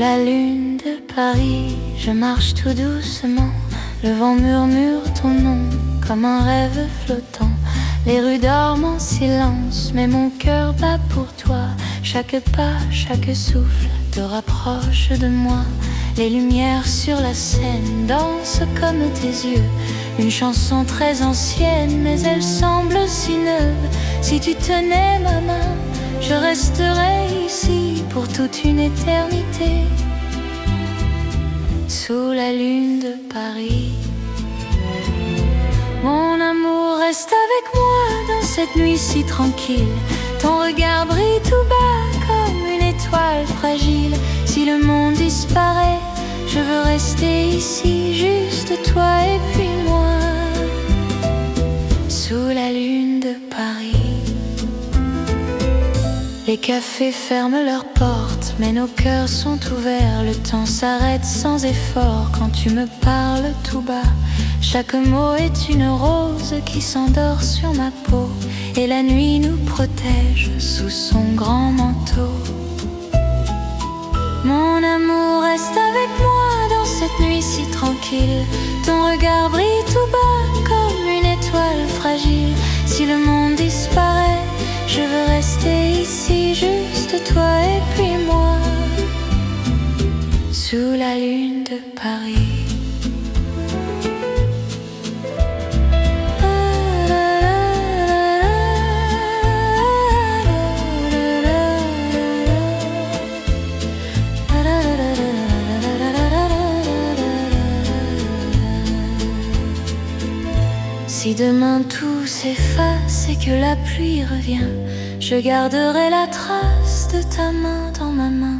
la lune de Paris, je marche tout doucement. Le vent murmure ton nom comme un rêve flottant. Les rues dorment en silence, mais mon cœur bat pour toi. Chaque pas, chaque souffle te rapproche de moi. Les lumières sur la scène dansent comme tes yeux. Une chanson très ancienne, mais elle semble si neuve. Si tu tenais ma main, je resterais ici pour toute une éternité, sous la lune de Paris. Mon amour, reste avec moi dans cette nuit si tranquille. Ton regard brille tout bas comme une étoile fragile. Si le monde disparaît, je veux rester ici, juste toi et puis moi, sous la lune de Paris. Les cafés ferment leurs portes, mais nos cœurs sont ouverts. Le temps s'arrête sans effort quand tu me parles tout bas. Chaque mot est une rose qui s'endort sur ma peau, et la nuit nous protège sous son grand manteau. Mon amour, reste avec moi dans cette nuit si tranquille. Ton regard brille tout bas comme une étoile fragile. Si le monde disparaît, je veux rester ici, juste toi et puis moi, sous la lune de Paris. Si demain tout s'efface et que la pluie revient, je garderai la trace de ta main dans ma main.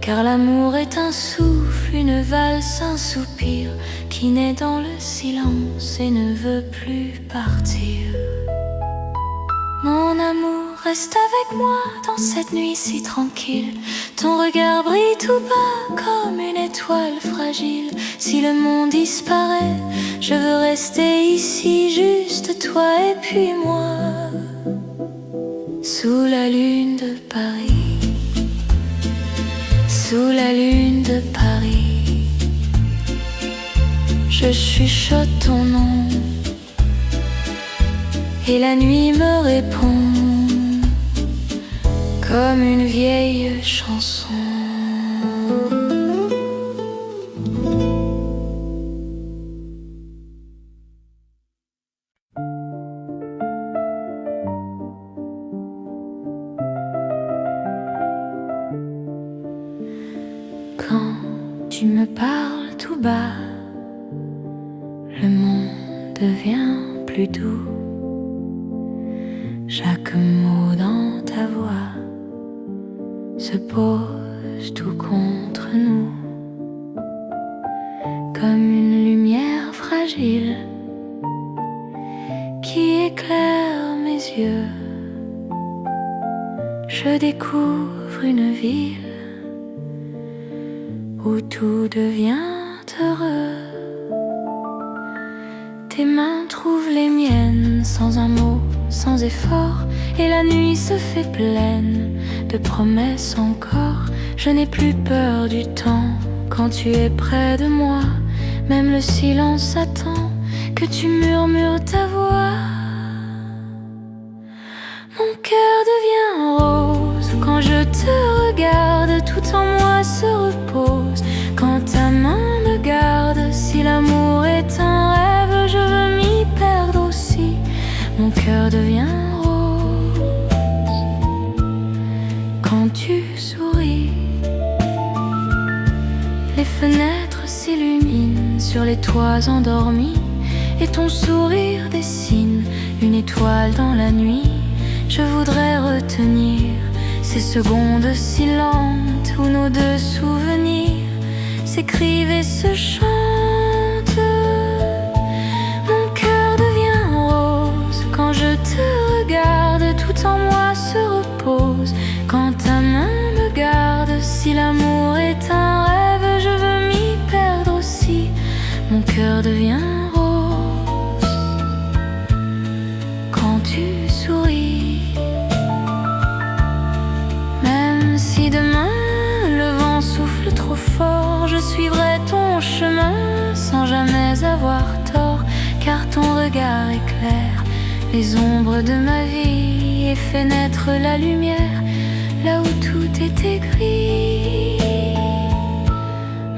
Car l'amour est un souffle, une valse, un soupir qui naît dans le silence et ne veut plus partir. Mon amour, reste avec moi dans cette nuit si tranquille. Ton regard brille tout bas comme une étoile fragile. Si le monde disparaît, je veux rester ici, juste toi et puis moi, sous la lune de Paris, sous la lune de Paris. Je chuchote ton nom et la nuit me répond comme une vieille chanson. Quand tu me parles tout bas, le monde devient plus doux. Chaque mot dans ta voix se pose tout contre nous, comme une lumière fragile qui éclaire mes yeux. Je découvre une ville où tout devient heureux. Tes mains trouvent les miennes sans un mot, sans effort, et la nuit se fait pleine de promesses encore. Je n'ai plus peur du temps quand tu es près de moi. Même le silence attend que tu murmures ta voix. Mon cœur devient rose quand je te regarde, tout en moi se repose quand ta main me garde. Si l'amour est un rêve, je veux m'y perdre aussi. Mon cœur devient rose quand tu souris. Les fenêtres s'illuminent sur les toits endormis, et ton sourire dessine une étoile dans la nuit. Je voudrais retenir ces secondes si lentes où nos deux souvenirs s'écrivent et se chantent. Mon cœur devient rose quand je te regarde, tout en moi se repose quand ta main me garde. Si l'amour est un rêve, je veux m'y perdre aussi. Mon cœur devient rose quand tu souris. Même si demain le vent souffle trop suivrai ton chemin sans jamais avoir tort, car ton regard éclaire les ombres de ma vie et fait naître la lumière là où tout était gris.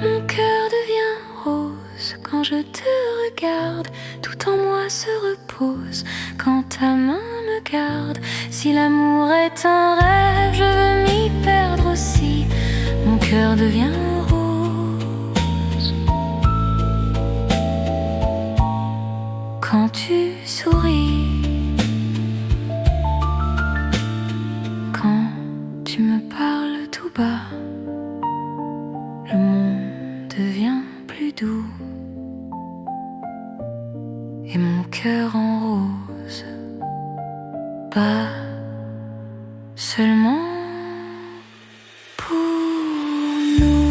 Mon cœur devient rose quand je te regarde, tout en moi se repose quand ta main me garde. Si l'amour est un rêve, je veux m'y perdre aussi. Mon cœur devient rose quand tu souris, quand tu me parles tout bas. Le monde devient plus doux et mon cœur en rose bat seulement pour nous.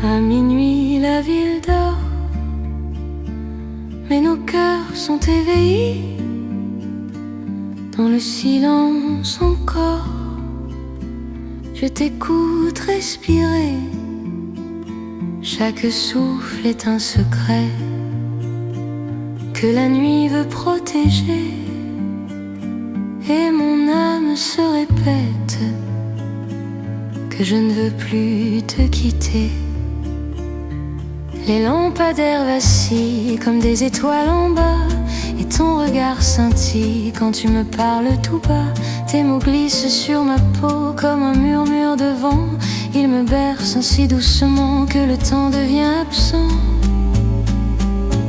À minuit, la ville dort, mais nos cœurs sont éveillés. Dans le silence encore, je t'écoute respirer. Chaque souffle est un secret que la nuit veut protéger. Et mon âme se répète que je ne veux plus te quitter. Les lampadaires vacillent comme des étoiles en bas, et ton regard scintille quand tu me parles tout bas. Tes mots glissent sur ma peau comme un murmure de vent. Ils me bercent si doucement que le temps devient absent.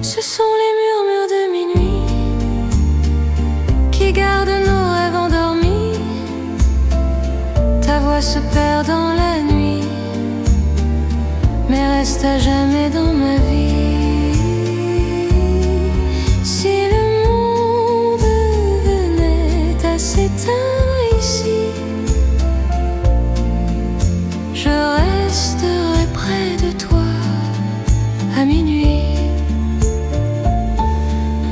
Ce sont les murmures de minuit qui gardent nos rêves endormis. Ta voix se perd dans la nuit, mais reste à jamais dans ma vie. Si le monde venait à s'éteindre ici, je resterai près de toi à minuit.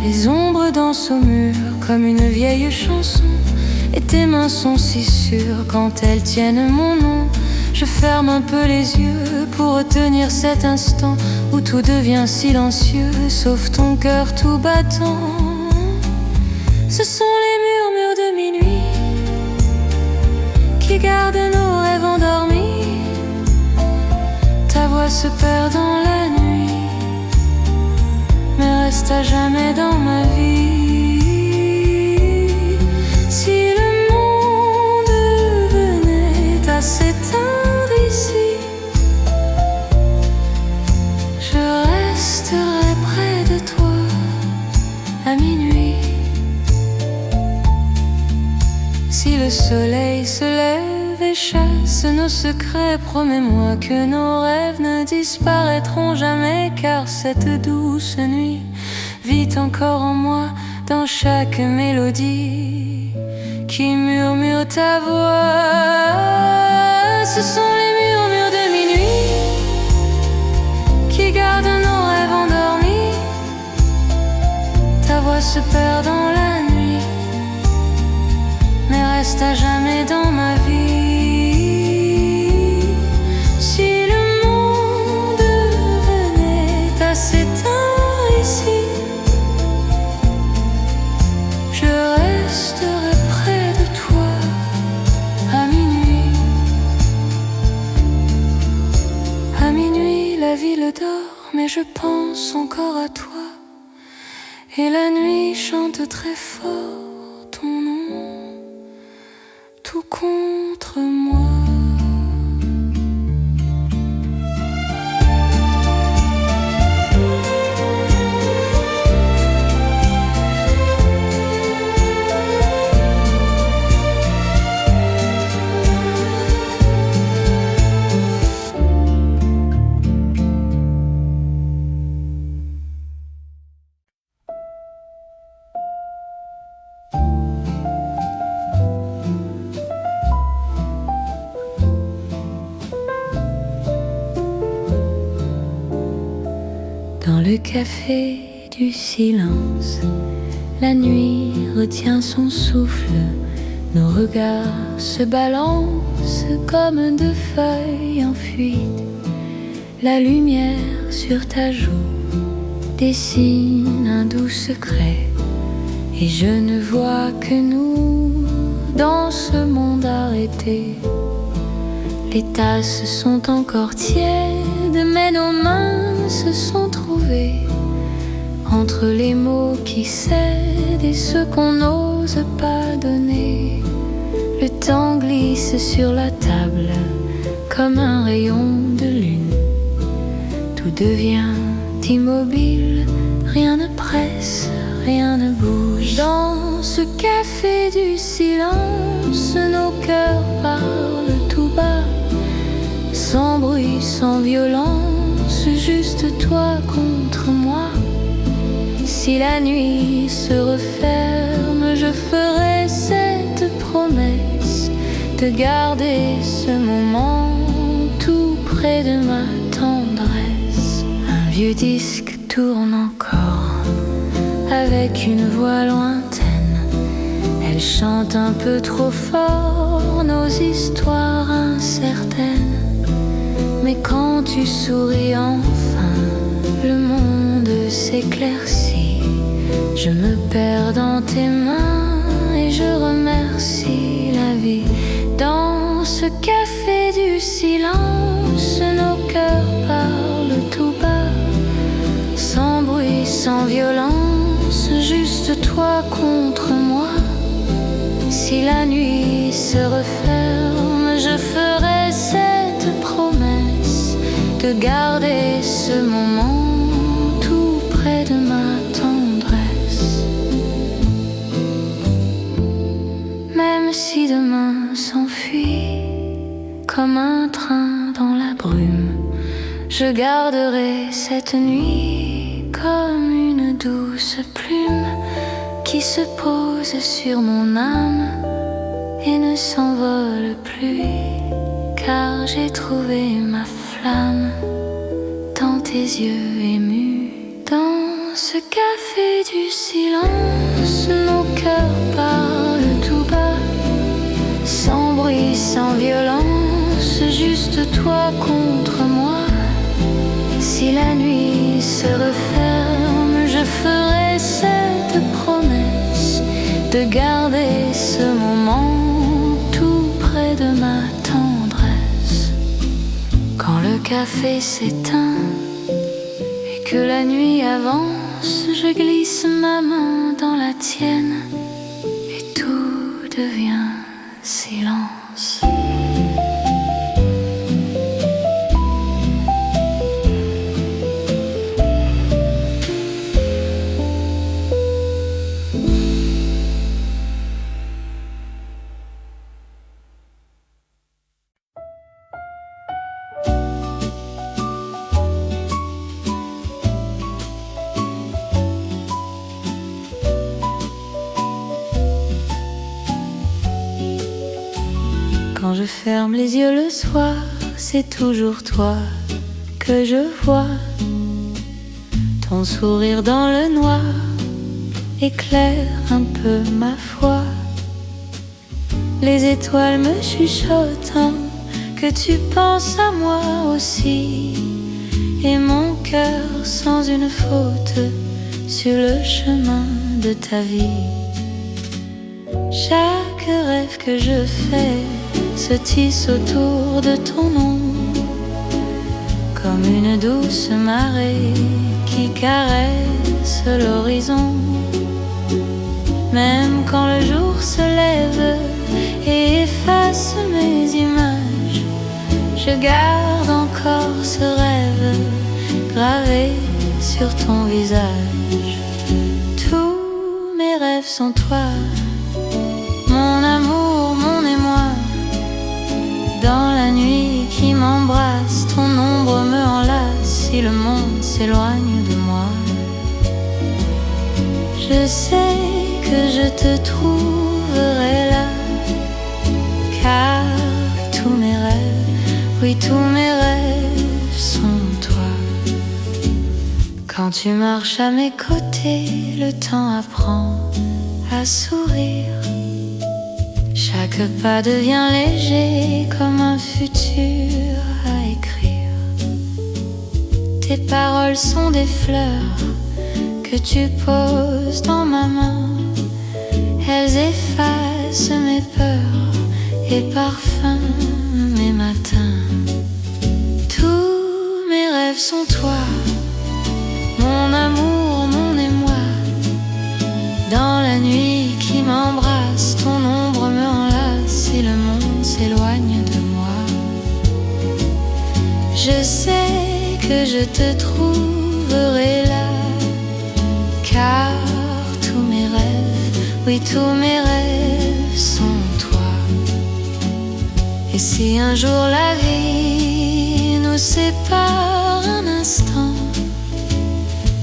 Les ombres dansent au mur comme une vieille chanson, et tes mains sont si sûres quand elles tiennent mon nom. Je ferme un peu les yeux pour retenir cet instant où tout devient silencieux, sauf ton cœur tout battant. Ce sont les murmures de minuit qui gardent nos rêves endormis. Ta voix se perd dans la nuit, mais reste à jamais dans ma vie. Si le monde venait à s'éteindre ici, je resterai près de toi à minuit. Si le soleil se lève et chasse nos secrets, promets-moi que nos rêves ne disparaîtront jamais, car cette douce nuit vit encore en moi dans chaque mélodie qui murmure ta voix. Ce sont les murmures de minuit qui gardent nos rêves endormis. Ta voix se perd dans la nuit, mais reste à jamais dans ma vie. Si le monde venait à s'éteindre ici, je resterai près de toi à minuit. À minuit, la ville dort, mais je pense encore à toi. Et la nuit chante très fort ton nom, tout contre moi. café du silence. La nuit retient son souffle, nos regards se balancent comme deux feuilles en fuite. La lumière sur ta joue dessine un doux secret, et je ne vois que nous dans ce monde arrêté. Les tasses sont encore tièdes, mais nos mains se sont trouvées entre les mots qui cèdent et ceux qu'on n'ose pas donner. Le temps glisse sur la table comme un rayon de lune. Tout devient immobile, rien ne presse, rien ne bouge. Dans ce café du silence, nos cœurs parlent tout bas, sans bruit, sans violence, juste toi contre moi. Si la nuit se referme, je ferai cette promesse de garder ce moment tout près de ma tendresse. Un vieux disque tourne encore avec une voix lointaine. Elle chante un peu trop fort nos histoires incertaines. Mais quand tu souris enfin, le monde s'éclaircit. Je me perds dans tes mains et je remercie la vie. Dans ce café du silence, nos cœurs parlent tout bas, sans bruit, sans violence, juste toi contre moi. Si la nuit se referme, je ferai cette promesse de garder ce moment tout près de ma tendresse. Même si demain s'enfuit comme un train dans la brume, je garderai cette nuit comme une douce plume qui se pose sur mon âme et ne s'envole plus, car j'ai trouvé ma flamme dans tes yeux émus. Dans ce café du silence, nos cœurs parlent tout bas, sans bruit, sans violence, juste toi contre moi. Si la nuit se referme, je ferai cette promesse de garder ce moment tout près de ma tendresse. Quand le café s'éteint et que la nuit avance, je glisse ma main dans la tienne et tout devient silence. Quand je ferme les yeux le soir, c'est toujours toi que je vois. Ton sourire dans le noir éclaire un peu ma foi. Les étoiles me chuchotant que tu penses à moi aussi, et mon cœur sans une faute sur le chemin de ta vie. Chaque rêve que je fais se tisse autour de ton nom, comme une douce marée qui caresse l'horizon. Même quand le jour se lève et efface mes images, je garde encore ce rêve gravé sur ton visage. Tous mes rêves sont toi, mon amour, mon émoi. Dans la nuit qui m'embrasse, ton ombre me enlace. Si le monde s'éloigne de moi, je sais que je te trouverai là, car tous mes rêves, oui tous mes rêves sont toi. Quand tu marches à mes côtés, le temps apprend à sourire. Chaque pas devient léger comme un futur à écrire. Tes paroles sont des fleurs que tu poses dans ma main. Elles effacent mes peurs et parfums mes matins. Tous mes rêves sont toi, mon amour, mon émoi. Dans la nuit qui m'embrasse, ton ombre me enlace et le monde s'éloigne de moi. Je sais que je te trouverai là, car tous mes rêves, oui tous mes rêves sont toi. Et si un jour la vie nous sépare un instant,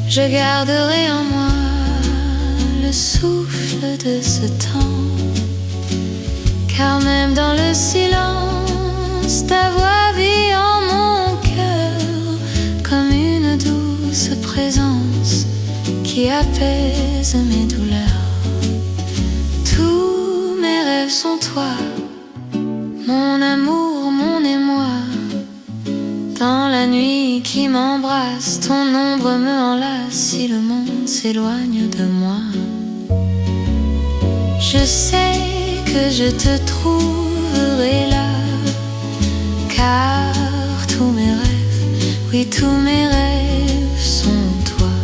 je garderai en moi le souffle de ce temps. Car même dans le silence, ta voix vit en mon cœur comme une douce présence qui apaise mes douleurs. Tous mes rêves sont toi, mon amour, mon émoi. Dans la nuit qui m'embrasse, ton ombre me enlace si le monde s'éloigne de moi. Je sais que je te trouverai là, car tous mes rêves, oui tous mes rêves sont toi.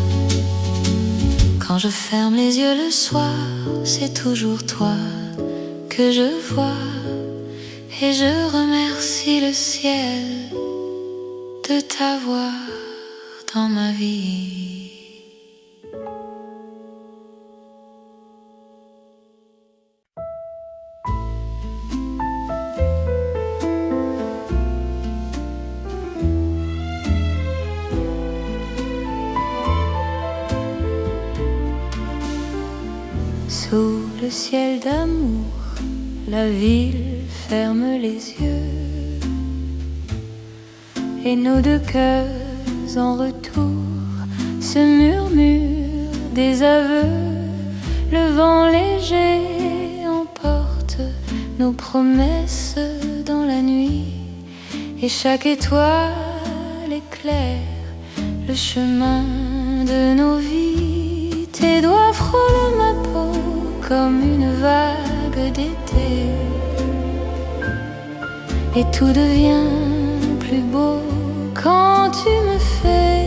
Quand je ferme les yeux le soir, c'est toujours toi que je vois. Et je remercie le ciel de t'avoir dans ma vie. Sous le ciel d'amour, la ville ferme les yeux, et nos deux cœurs en retour se murmurent des aveux. Le vent léger emporte nos promesses dans la nuit, et chaque étoile éclaire le chemin de nos vies. Tes doigts frôlent ma peau comme une vague d'été, et tout devient plus beau quand tu me fais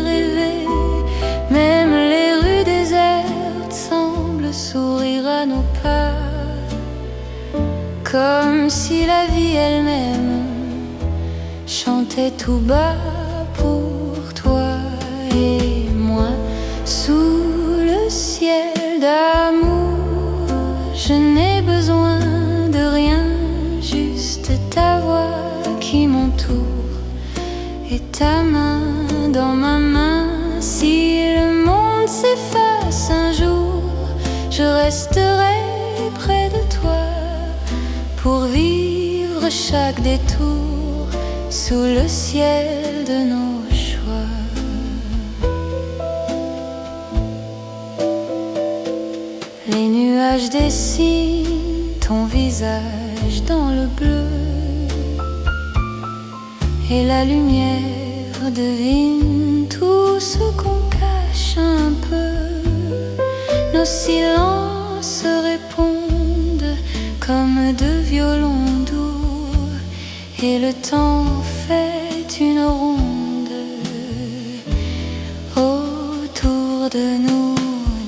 rêver. Même les rues désertes semblent sourire à nos pas, comme si la vie elle-même chantait tout bas pour toi et moi. Sous le ciel d'amour, je n'ai besoin de rien, juste ta voix qui m'entoure et ta main dans ma main. Si le monde s'efface un jour, je resterai près de toi pour vivre chaque détour sous le ciel de nos choix. Les nuages dessinent ton visage dans le bleu, et la lumière devine tout ce qu'on cache un peu. Nos silences répondent comme deux violons doux, et le temps fait une ronde autour de nous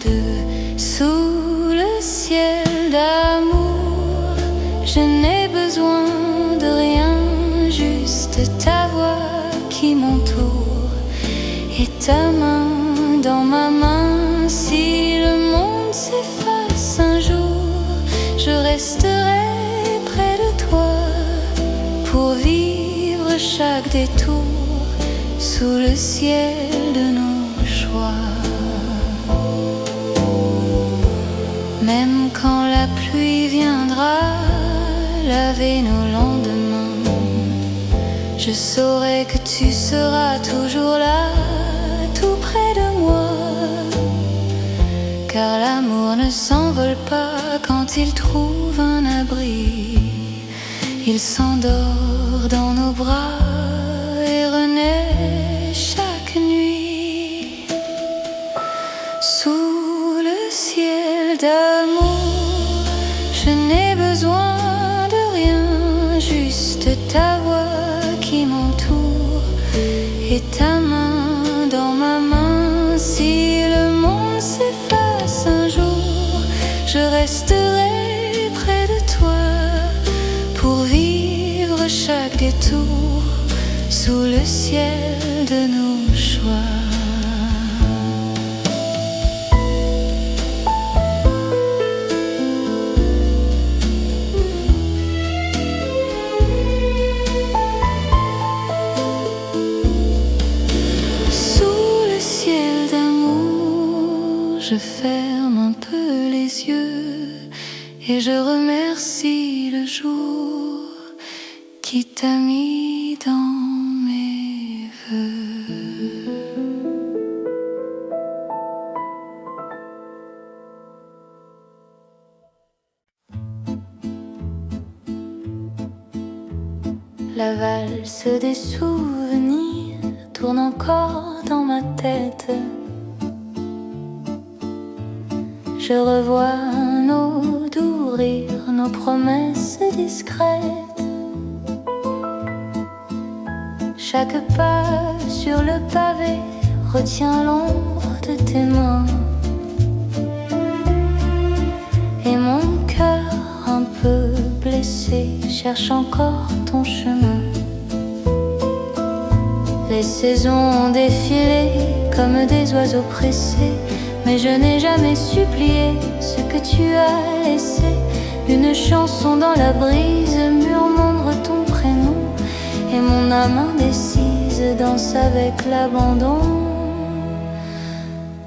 deux. Sous le ciel d'amour, je n'ai besoin de rien, juste ta voix qui m'entoure et ta main dans ma main. Si le monde s'efface un jour, je resterai près de toi pour vivre chaque détour sous le ciel de nos choix. Même quand la pluie viendra laver nos lendemains, je saurai que tu seras toujours là, tout près de il trouve un abri, il s'endort dans nos bras et renaît chaque nuit. Sous le ciel d'amour, je n'ai besoin de rien, juste ta voix qui m'entoure et ta main dans ma main. Si le monde s'efface un jour, je resterai près de toi pour vivre chaque détour sous le ciel de nos choix. Je ferme un peu les yeux et je remercie le jour qui t'a mis dans mes voeux. La valse des souvenirs tourne encore dans ma tête. Je revois nos doux rires, nos promesses discrètes. Chaque pas sur le pavé retient l'ombre de tes mains. Et mon cœur un peu blessé cherche encore ton chemin. Les saisons ont défilé comme des oiseaux pressés, mais je n'ai jamais supplié ce que tu as laissé. Une chanson dans la brise murmure ton prénom, et mon âme indécise danse avec l'abandon.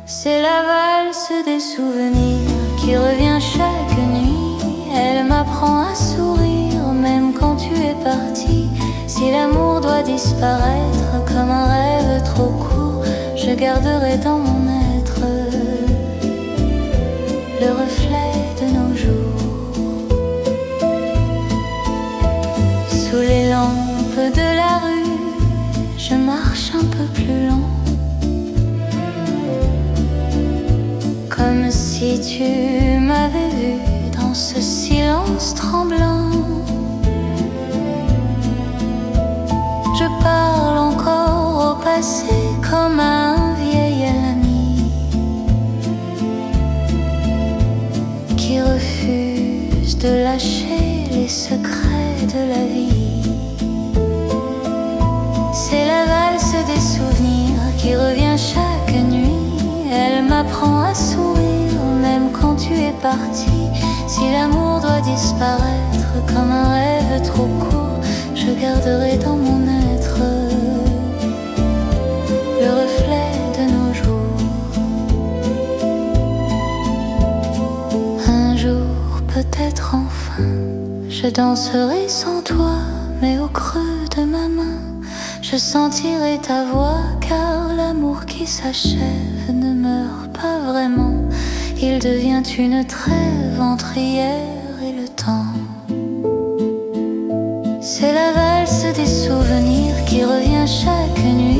C'est la valse des souvenirs qui revient chaque nuit. Elle m'apprend à sourire même quand tu es parti. Si l'amour doit disparaître comme un rêve trop court, je garderai dans mon être le reflet de nos jours. Sous les lampes de la rue, je marche un peu plus lent, comme si tu m'avais vu dans ce silence tremblant. Je parle encore au passé comme à un vieil ami qui refuse de lâcher les secrets de la vie. C'est la valse des souvenirs qui revient chaque nuit. Elle m'apprend à sourire même quand tu es parti. Si l'amour doit disparaître comme un rêve trop court, je garderai dans mon être le reflet de nos jours. Un jour, peut-être enfin, je danserai sans toi, mais au creux de ma main, je sentirai ta voix, car l'amour qui s'achève ne meurt pas vraiment. Il devient une trêve entre hier et le temps. C'est la valse des souvenirs qui revient chaque nuit.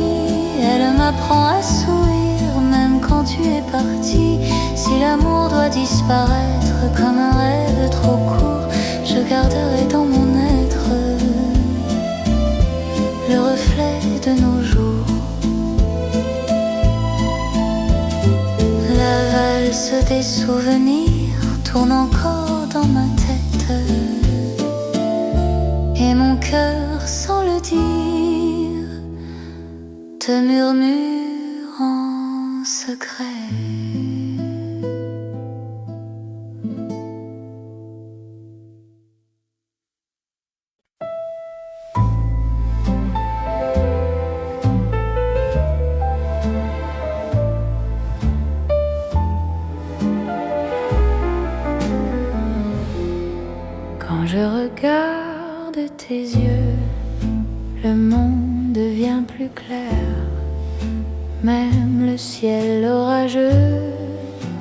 Elle m'apprend à sourire même quand tu es parti. Si l'amour doit disparaître comme un rêve trop court, je garderai dans mon être le reflet de nos jours. La valse des souvenirs tourne encore dans ma tête, et mon cœur, sans le dire, te murmure en secret. Quand je regarde tes yeux, le monde devient plus clair. Même le ciel orageux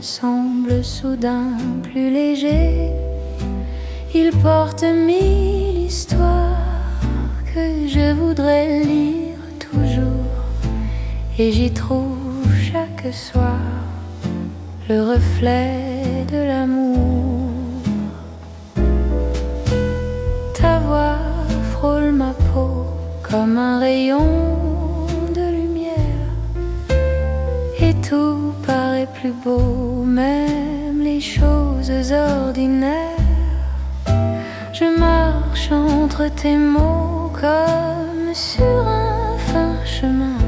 semble soudain plus léger. Il porte mille histoires que je voudrais lire toujours, et j'y trouve chaque soir le reflet de l'amour. Ta voix frôle ma peau comme un rayon de lumière, et tout paraît plus beau, même les choses ordinaires. Je marche entre tes mots comme sur un fin chemin,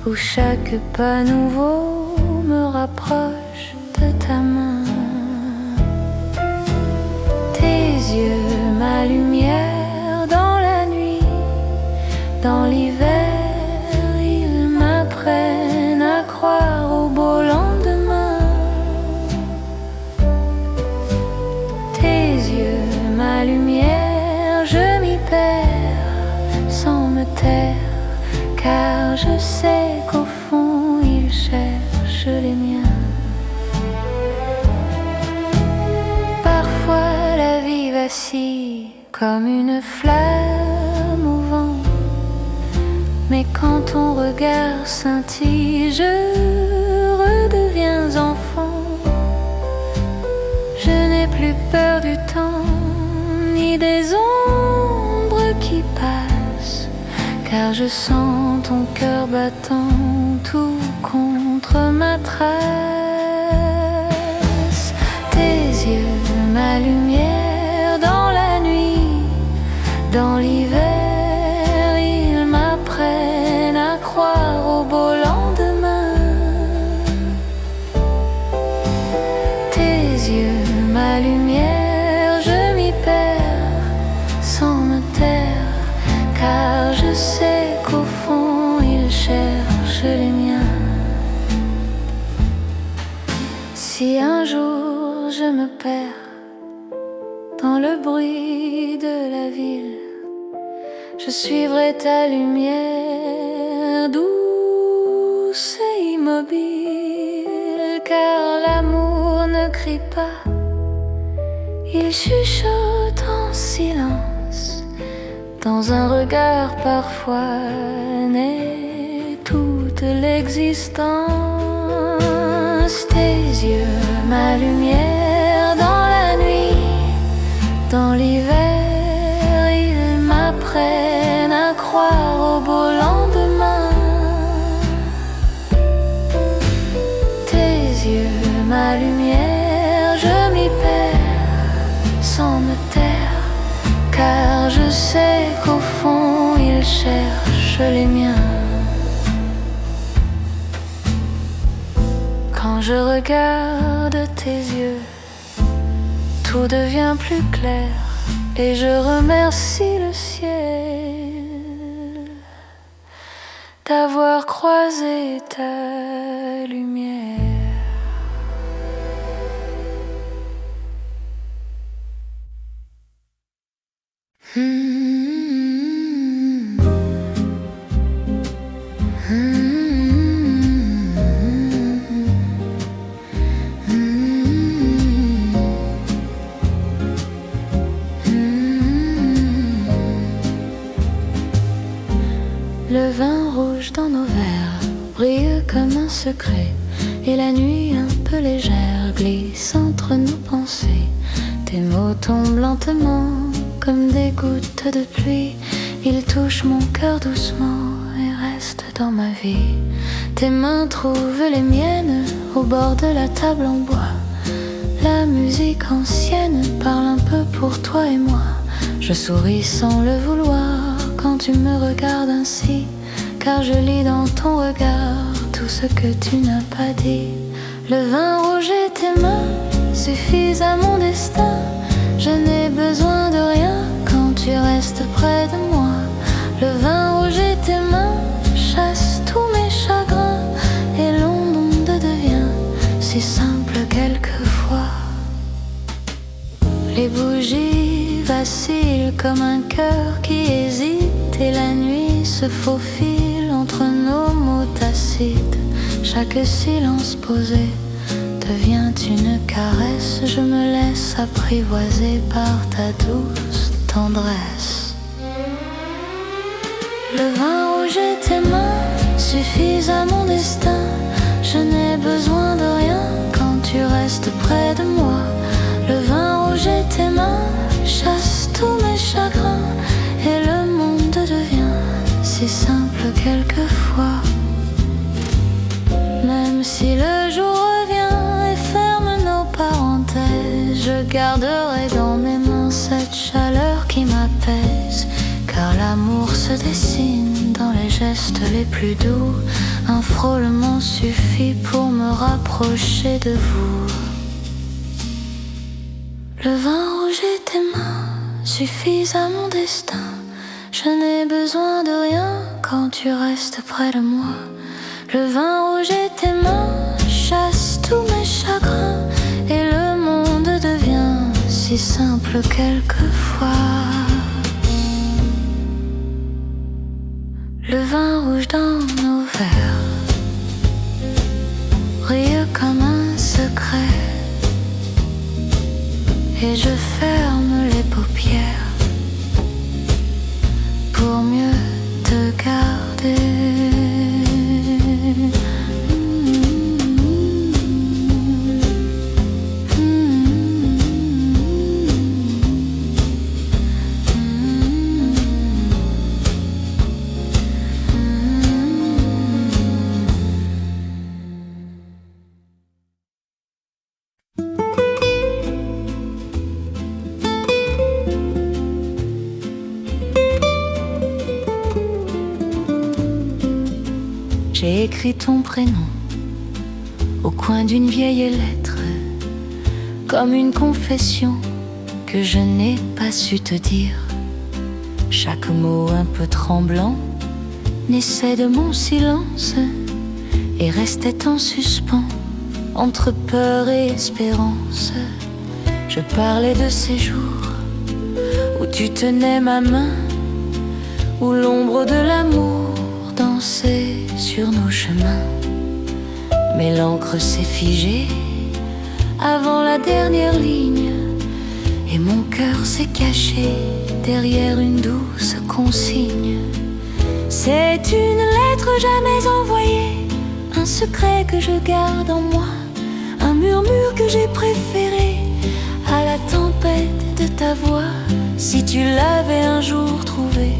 où chaque pas nouveau me rapproche de ta main. Tes yeux, ma lumière dans la nuit, dans l'hiver, ils m'apprennent à croire au beau lendemain. Tes yeux, ma lumière, je m'y perds sans me taire, car je sais qu'au fond ils cherchent les miens. Parfois la vie vacille comme une flamme au vent, mais quand ton regard scintille, je redeviens enfant. Je n'ai plus peur du temps, ni des ombres qui passent, car je sens ton cœur battant tout contre ma trace. Tes yeux, ma lumière dans la nuit, dans l'hiver, ils m'apprennent à croire au beau lendemain. Tes yeux, ma lumière, je m'y perds sans me taire, car je sais qu'au fond ils cherchent les miens. Si un jour je me perds dans le bruit de la ville, je suivrai ta lumière douce et immobile, car l'amour ne crie pas, il chuchote en silence. Dans un regard parfois naît toute l'existence. Tes yeux, ma lumière dans la nuit, dans l'hiver, ils m'apprennent à croire au beau lendemain. Tes yeux, ma lumière, je m'y perds sans me taire, car je sais qu'au fond ils cherchent les miens. Quand je regarde tes yeux, tout devient plus clair, et je remercie le ciel d'avoir croisé ta lumière. Le vin rouge dans nos verres brille comme un secret, et la nuit un peu légère glisse entre nos pensées. Tes mots tombent lentement comme des gouttes de pluie, ils touchent mon cœur doucement et restent dans ma vie. Tes mains trouvent les miennes au bord de la table en bois. La musique ancienne parle un peu pour toi et moi. Je souris sans le vouloir quand tu me regardes ainsi, car je lis dans ton regard tout ce que tu n'as pas dit. Le vin rouge et tes mains suffisent à mon destin. Je n'ai besoin de rien quand tu restes près de moi. Le vin rouge et tes mains chassent tous mes chagrins, et le monde devient si simple quelquefois. Les bougies vacillent comme un cœur qui hésite, et la nuit se faufile entre nos mots tacites. Chaque silence posé devient une caresse. Je me laisse apprivoiser par ta douce tendresse. Le vin rouge et tes mains suffisent à mon destin. Je n'ai besoin de rien quand tu restes près de moi. Le vin rouge et tes mains chassent tous mes chagrins. Et le monde devient si simple quelquefois. Même si le jour revient et ferme nos parenthèses, je garderai dans mes mains cette chaleur qui m'apaise. Car l'amour se dessine dans les gestes les plus doux. Un frôlement suffit pour me rapprocher de vous. Le vin rouge et tes mains suffisent à mon destin. Je n'ai besoin de rien quand tu restes près de moi. Le vin rouge et tes mains chassent tous mes chagrins. Et le monde devient si simple quelquefois. Le vin rouge dans nos verres brille comme un secret. Et je ferme les paupières pour mieux te garder. J'ai écrit ton prénom au coin d'une vieille lettre, comme une confession que je n'ai pas su te dire. Chaque mot un peu tremblant naissait de mon silence et restait en suspens entre peur et espérance. Je parlais de ces jours où tu tenais ma main, où l'ombre de l'amour dansait sur nos chemins. Mais l'encre s'est figée avant la dernière ligne, et mon cœur s'est caché derrière une douce consigne. C'est une lettre jamais envoyée, un secret que je garde en moi, un murmure que j'ai préféré à la tempête de ta voix. Si tu l'avais un jour trouvé,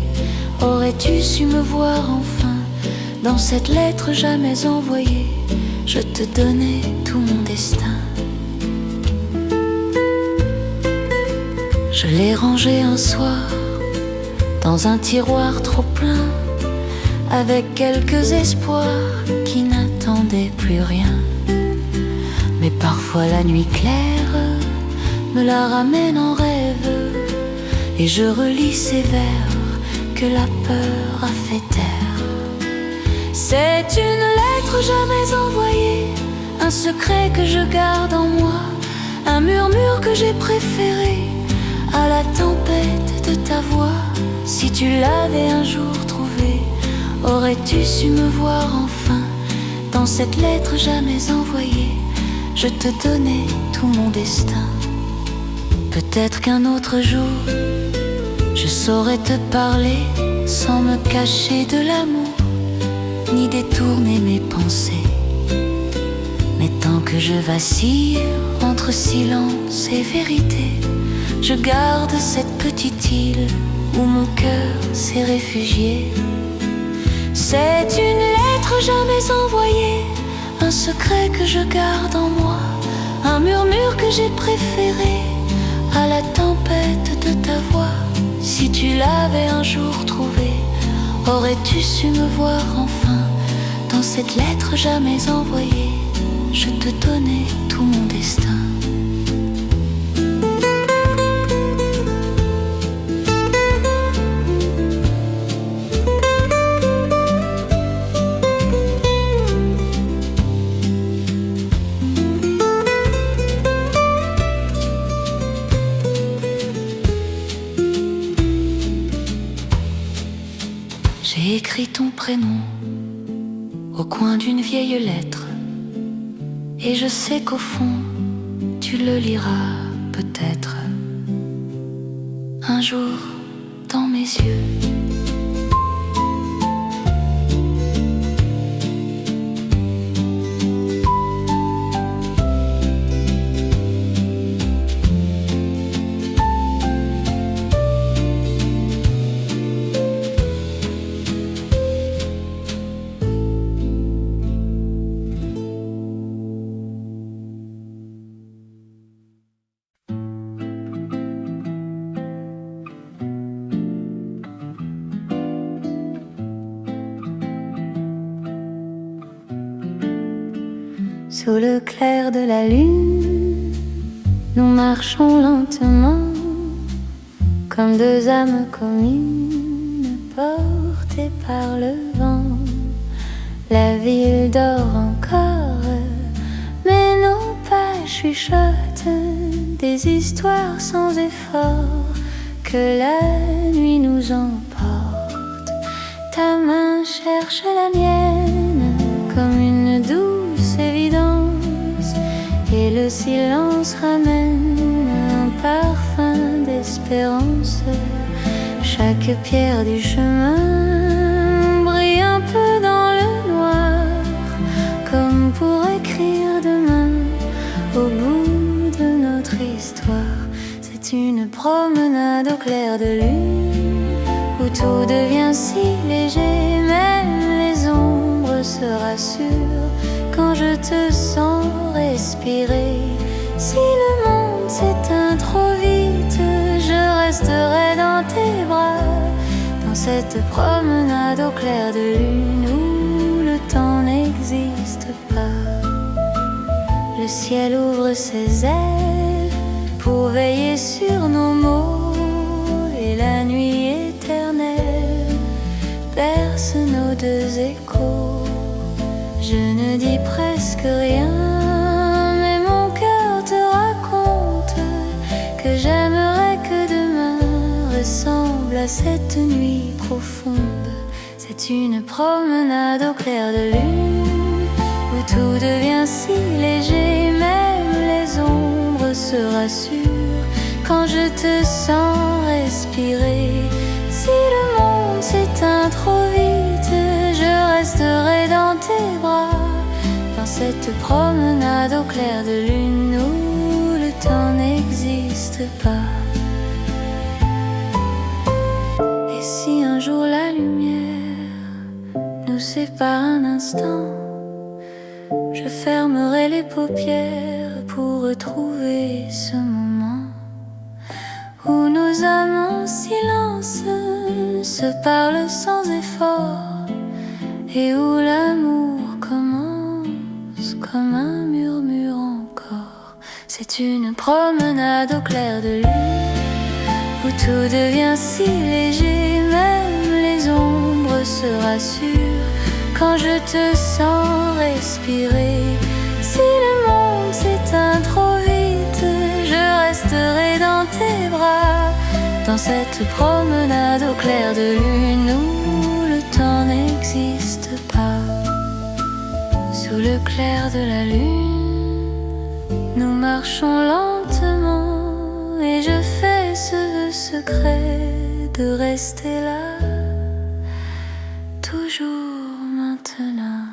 aurais-tu su me voir enfin? Dans cette lettre jamais envoyée, je te donnais tout mon destin. Je l'ai rangé un soir dans un tiroir trop plein, avec quelques espoirs qui n'attendaient plus rien. Mais parfois la nuit claire me la ramène en rêve, et je relis ces vers que la peur a fait taire. C'est une lettre jamais envoyée, un secret que je garde en moi, un murmure que j'ai préféré à la tempête de ta voix. Si tu l'avais un jour trouvé, aurais-tu su me voir enfin? Dans cette lettre jamais envoyée, je te donnais tout mon destin. Peut-être qu'un autre jour, je saurais te parler sans me cacher de l'amour, ni détourner mes pensées. Mais tant que je vacille entre silence et vérité, je garde cette petite île où mon cœur s'est réfugié. C'est une lettre jamais envoyée, un secret que je garde en moi, un murmure que j'ai préféré à la tempête de ta voix. Si tu l'avais un jour trouvé, aurais-tu su me voir enfin? Dans cette lettre jamais envoyée, je te donnais tout mon destin. J'ai écrit ton prénom au coin d'une vieille lettre, Et je sais qu'au fond, tu le liras peut-être un jour dans mes yeux. Sous le clair de la lune, nous marchons lentement, comme deux âmes communes, portées par le vent. La ville dort encore, mais nos pas chuchotent des histoires sans effort, que la nuit nous emporte. Ta main cherche la mienne comme une douce évidence, et le silence ramène un parfum d'espérance. Chaque pierre du chemin brille un peu dans le noir, comme pour écrire demain au bout de notre histoire. C'est une promenade au clair de lune, où tout devient si léger, même les ombres se rassurent quand je te sens respirer. Si le monde s'éteint trop vite, je resterai dans tes bras, dans cette promenade au clair de lune où le temps n'existe pas. Le ciel ouvre ses ailes pour veiller sur nos mots, et la nuit éternelle berce nos deux échos. Je ne dis presque rien, mais mon cœur te raconte que j'aimerais que demain ressemble à cette nuit profonde. C'est une promenade au clair de lune, où tout devient si léger, même les ombres se rassurent quand je te sens respirer. Si le monde s'éteint trop vite, je resterai dans tes bras, dans cette promenade au clair de lune où le temps n'existe pas. Et si un jour la lumière nous sépare un instant, je fermerai les paupières pour retrouver ce moment où nos âmes en silence se parlent sans effort, et où l'amour commence comme un murmure encore. C'est une promenade au clair de lune, où tout devient si léger, même les ombres se rassurent quand je te sens respirer. Si le monde s'éteint trop vite, je resterai dans tes bras, dans cette promenade au clair de lune où le temps n'existe pas. Sous le clair de la lune, nous marchons lentement, et je fais ce vœu secret de rester là, toujours maintenant.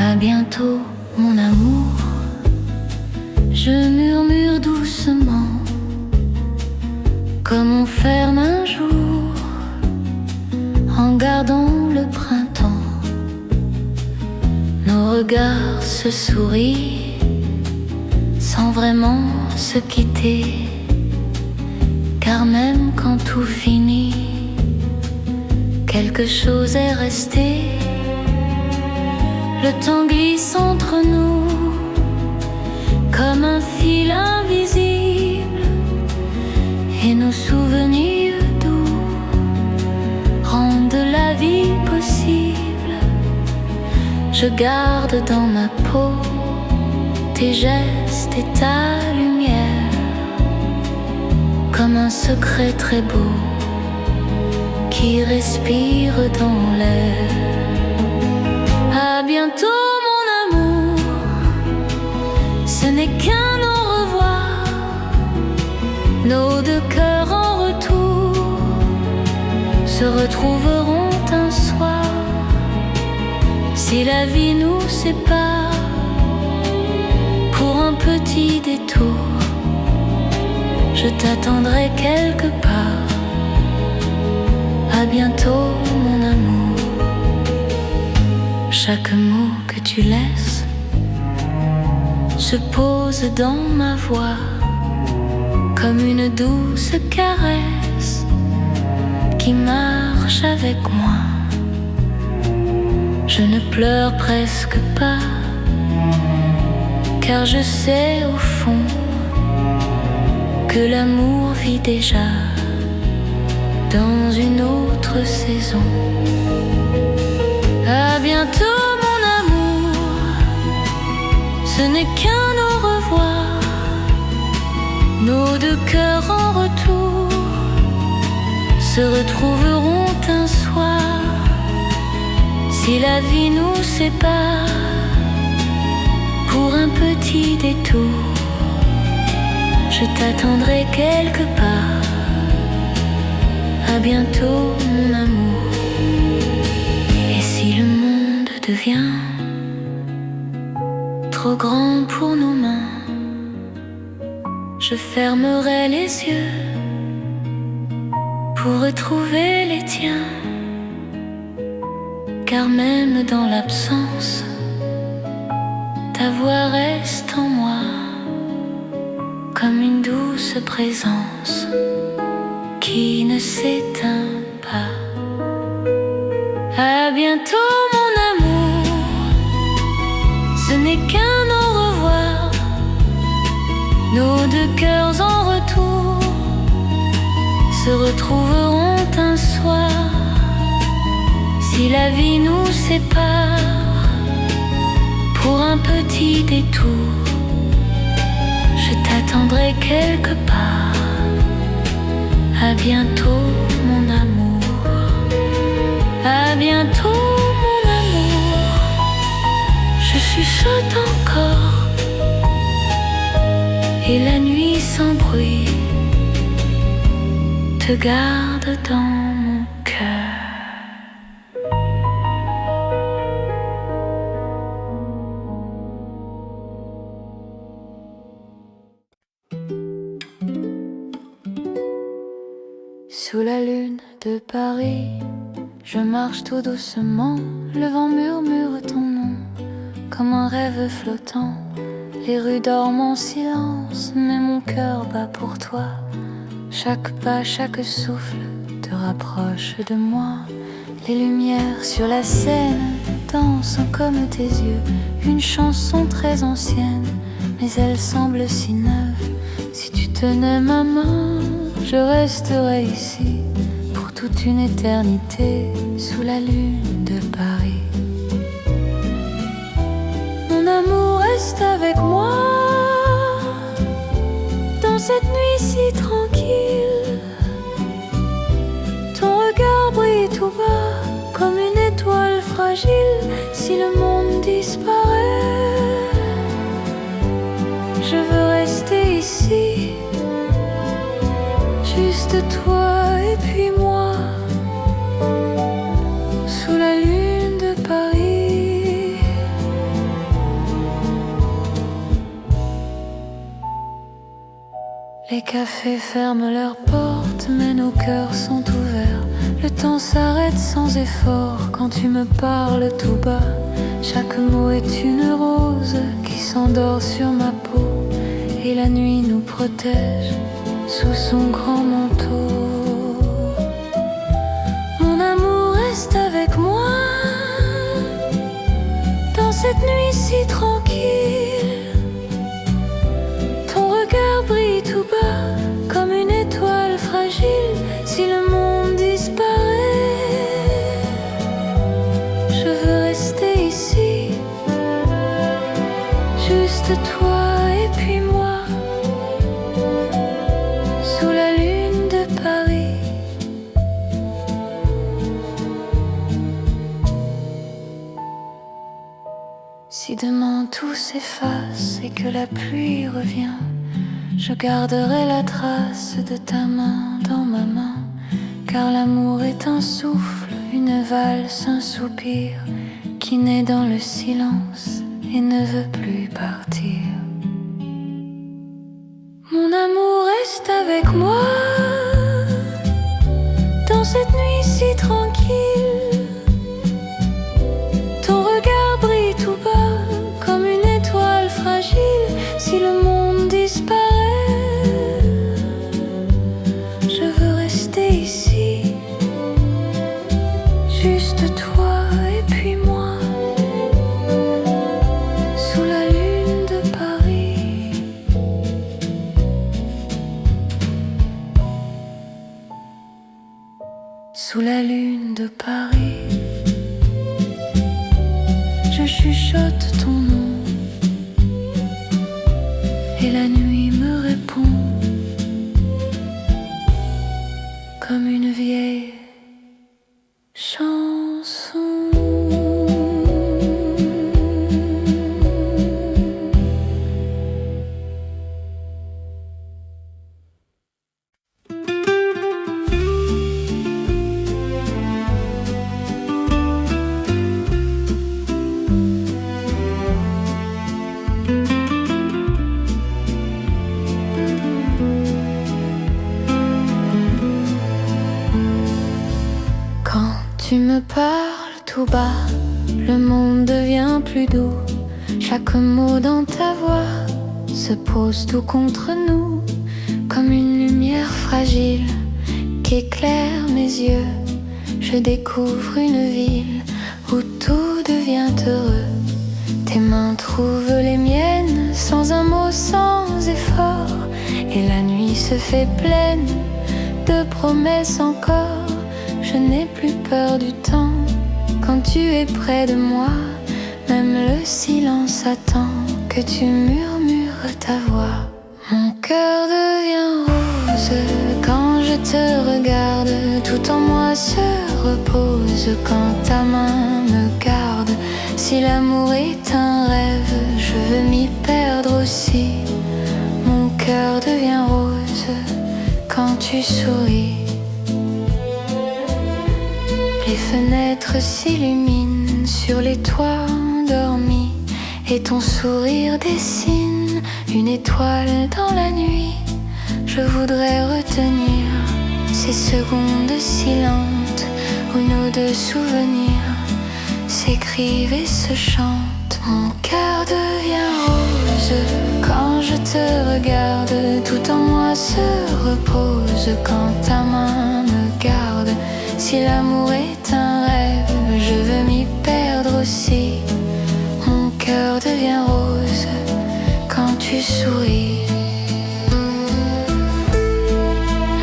À bientôt, mon amour, je murmure doucement, comme on ferme un jour en gardant le printemps. Nos regards se sourient sans vraiment se quitter, car même quand tout finit, quelque chose est resté. Le temps glisse entre nous comme un fil invisible, et nos souvenirs doux rendent la Je garde dans ma peau tes gestes et ta lumière, comme un secret très beau qui respire dans l'air. À bientôt mon amour, ce n'est qu'un au revoir. Nos deux cœurs en retour se retrouveront un soir. Si la vie nous sépare pour un petit détour, je t'attendrai quelque part. À bientôt mon amour. Chaque mot que tu laisses se pose dans ma voix comme une douce caresse qui marche avec moi. Je ne pleure presque pas, car je sais au fond que l'amour vit déjà dans une autre saison. À bientôt mon amour, ce n'est qu'un au revoir. Nos deux cœurs en retour se retrouveront un soir. Si la vie nous sépare pour un petit détour, je t'attendrai quelque part. À bientôt mon amour. Et si le monde devient trop grand pour nos mains, je fermerai les yeux pour retrouver les tiens. Car même dans l'absence, ta voix reste en moi comme une douce présence qui ne s'éteint pas. À bientôt mon amour, ce n'est qu'un au revoir. Nos deux cœurs en retour se retrouveront un soir. Si la vie nous sépare pour un petit détour, je t'attendrai quelque part. À bientôt mon amour. À bientôt mon amour. Je chuchote encore et la nuit sans bruit te garde dans mon cœur. Sous la lune de Paris, je marche tout doucement. Le vent murmure ton nom comme un rêve flottant. Les rues dorment en silence, mais mon cœur bat pour toi. Chaque pas, chaque souffle te rapproche de moi. Les lumières sur la scène dansent comme tes yeux. Une chanson très ancienne, mais elle semble si neuve. Si tu tenais ma main, je resterai ici pour toute une éternité sous la lune de Paris. Mon amour reste avec moi dans cette nuit si tranquille. Ton regard brille tout bas comme une étoile fragile. Si le monde disparaît, je veux rester ici. Juste toi et puis moi, sous la lune de Paris. Les cafés ferment leurs portes, mais nos cœurs sont ouverts. Le temps s'arrête sans effort quand tu me parles tout bas. Chaque mot est une rose qui s'endort sur ma peau, et la nuit nous protège sous son grand manteau. Mon amour reste avec moi dans cette nuit si tranquille. Ton regard brille tout bas comme une étoile fragile. Si le monde disparaît, je veux rester ici juste toi et puis moi, sous la lune de Paris. Si demain tout s'efface et que la pluie revient, je garderai la trace de ta main dans ma main, car l'amour est un souffle, une valse, un soupir qui naît dans le silence et ne veut plus partir. Mon amour reste avec moi dans cette nuit si tranquille. Ton regard brille tout bas comme une étoile fragile. Si le monde disparaît, je veux rester ici, juste toi et puis moi, sous la lune de Paris. Sous la lune de Paris, je chuchote ton nom et la nuit me répond comme une vieille chanson. Tu me parles tout bas, le monde devient plus doux. Chaque mot dans ta voix se pose tout contre nous, comme une lumière fragile qu'éclaire mes yeux. Je découvre une ville où tout devient heureux. Tes mains trouvent les miennes sans un mot, sans effort, et la nuit se fait pleine de promesses encore. Je n'ai plus peur du temps quand tu es près de moi. Même le silence attend que tu murmures ta voix. Mon cœur devient rose quand je te regarde. Tout en moi se repose quand ta main me garde. Si l'amour est un rêve, je veux m'y perdre aussi. Mon cœur devient rose quand tu souris. Les fenêtres s'illuminent sur les toits endormis, et ton sourire dessine une étoile dans la nuit. Je voudrais retenir ces secondes silentes où nos deux souvenirs s'écrivent et se chantent. Mon cœur devient rose quand je te regarde. Tout en moi se repose quand ta main me garde. Si l'amour est un rêve, je veux m'y perdre aussi. Mon cœur devient rose quand tu souris.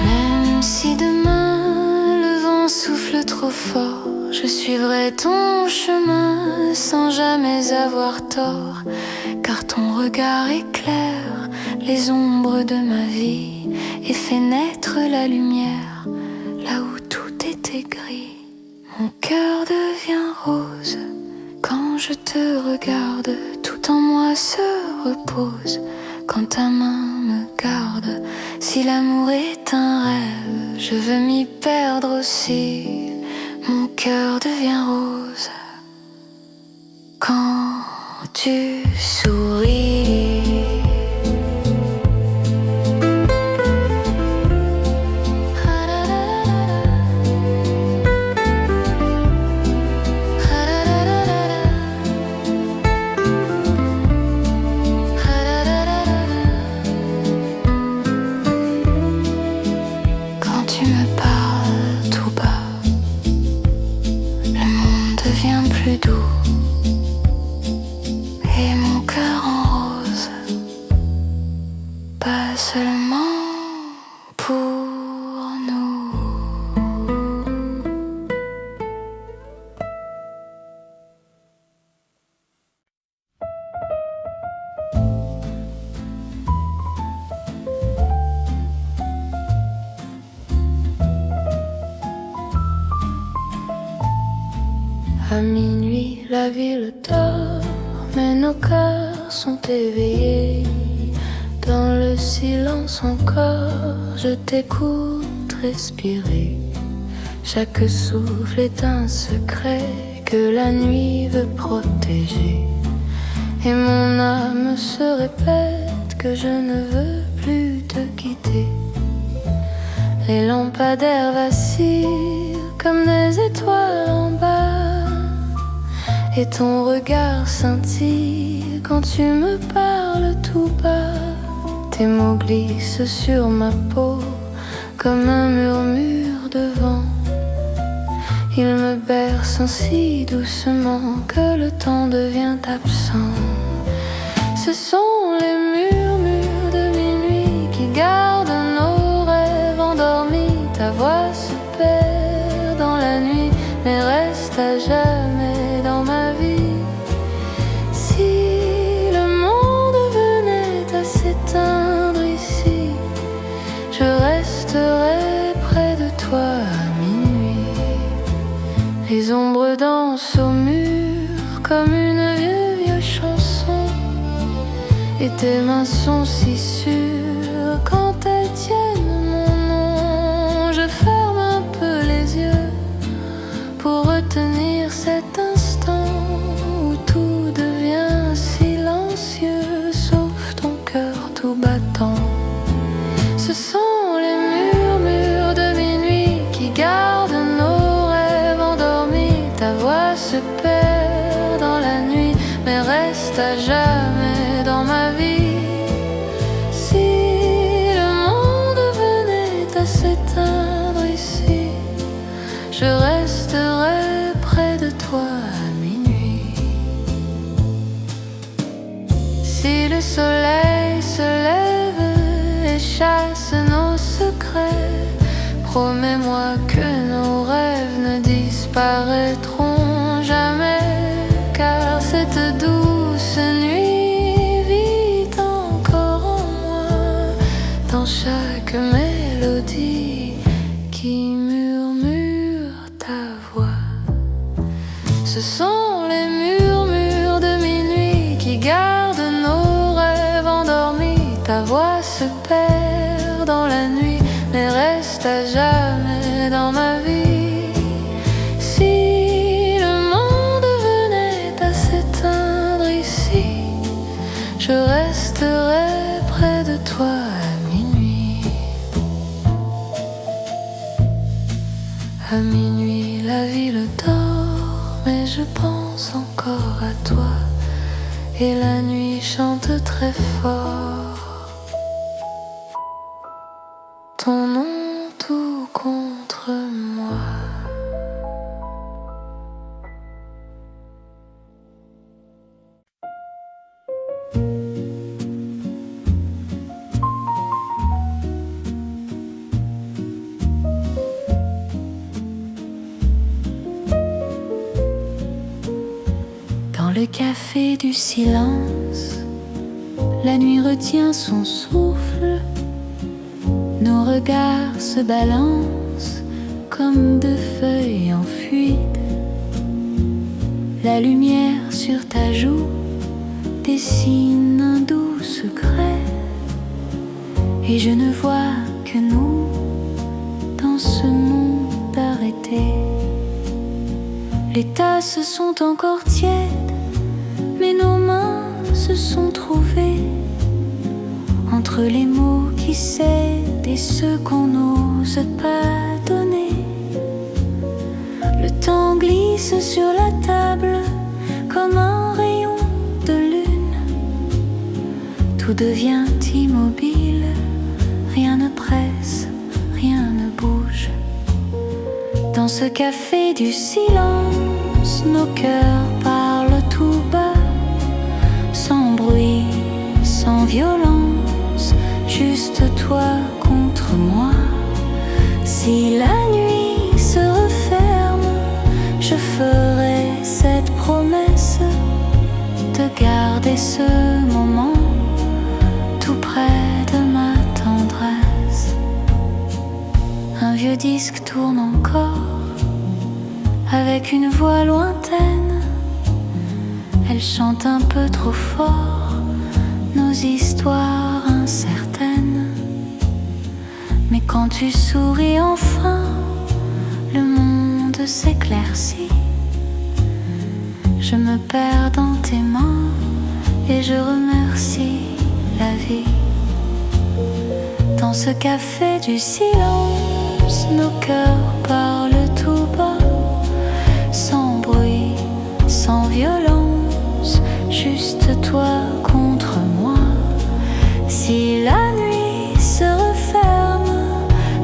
Même si demain le vent souffle trop fort, je suivrai ton chemin sans jamais avoir tort, car ton regard éclaire les ombres de ma vie et fait naître la lumière là où tout était gris. Mon cœur devient rose quand je te regarde. Tout en moi se repose quand ta main me garde. Si l'amour est un rêve, je veux m'y perdre aussi. Mon cœur devient rose quand tu souris. Plus doux et mon cœur en rose. À minuit, la ville dort, mais nos cœurs sont éveillés. Dans le silence encore, je t'écoute respirer. Chaque souffle est un secret que la nuit veut protéger. Et mon âme se répète que je ne veux plus te quitter. Les lampadaires vacillent comme des étoiles en bas, et ton regard scintille quand tu me parles tout bas. Tes mots glissent sur ma peau comme un murmure de vent. Ils me bercent si doucement que le temps devient absent. Ce sont les murmures de minuit qui gardent nos rêves endormis. Ta voix se perd dans la nuit, mais reste à jamais dans ma vie. Si le monde venait à s'éteindre ici, je resterai près de toi à minuit. Les ombres dansent au mur comme une vieille chanson, et tes mains sont si sûres quand elles tiennent mon nom. Je ferme un peu les yeux pour retenir cet instant où tout devient silencieux, sauf ton cœur tout battant. Ce sont les murmures de minuit qui gardent nos rêves endormis. Ta voix se perd dans la nuit, mais reste à jamais dans ma vie. Si le monde venait à s'éteindre ici, je resterai près de toi à minuit. Si le soleil se lève et chasse nos secrets, promets-moi que nos rêves ne disparaîtront jamais, car cette douce nuit vit encore en moi, dans chaque mélodie qui murmure ta voix. Ce sont les murmures de minuit qui gardent nos rêves endormis. Ta voix se perd dans la nuit, mais reste à jamais dans ma vie. Si le monde venait à s'éteindre ici, je resterai près de toi à minuit. À minuit, la ville dort, mais je pense encore à toi, et la nuit chante très fort ton nom tout contre moi. Dans le café du silence, la nuit retient son souffle. Nos regards se balancent comme deux feuilles en fuite. La lumière sur ta joue dessine un doux secret, et je ne vois que nous dans ce monde arrêté. Les tasses sont encore tièdes, mais nos mains se sont trouvées entre les mots qui cèdent et ceux qu'on n'ose pas donner. Le temps glisse sur la table comme un rayon de lune. Tout devient immobile, rien ne presse, rien ne bouge. Dans ce café du silence, nos cœurs parlent tout bas, sans bruit, sans violence, juste toi contre moi. Si la nuit se referme, je ferai cette promesse de garder ce moment tout près de ma tendresse. Un vieux disque tourne encore avec une voix lointaine. Elle chante un peu trop fort nos histoires incertaines. Mais quand tu souris enfin, le monde s'éclaircit. Je me perds dans tes mains et je remercie la vie. Dans ce café du silence, nos cœurs parlent tout bas, sans bruit, sans violence, juste toi contre moi. Si la nuit se referme,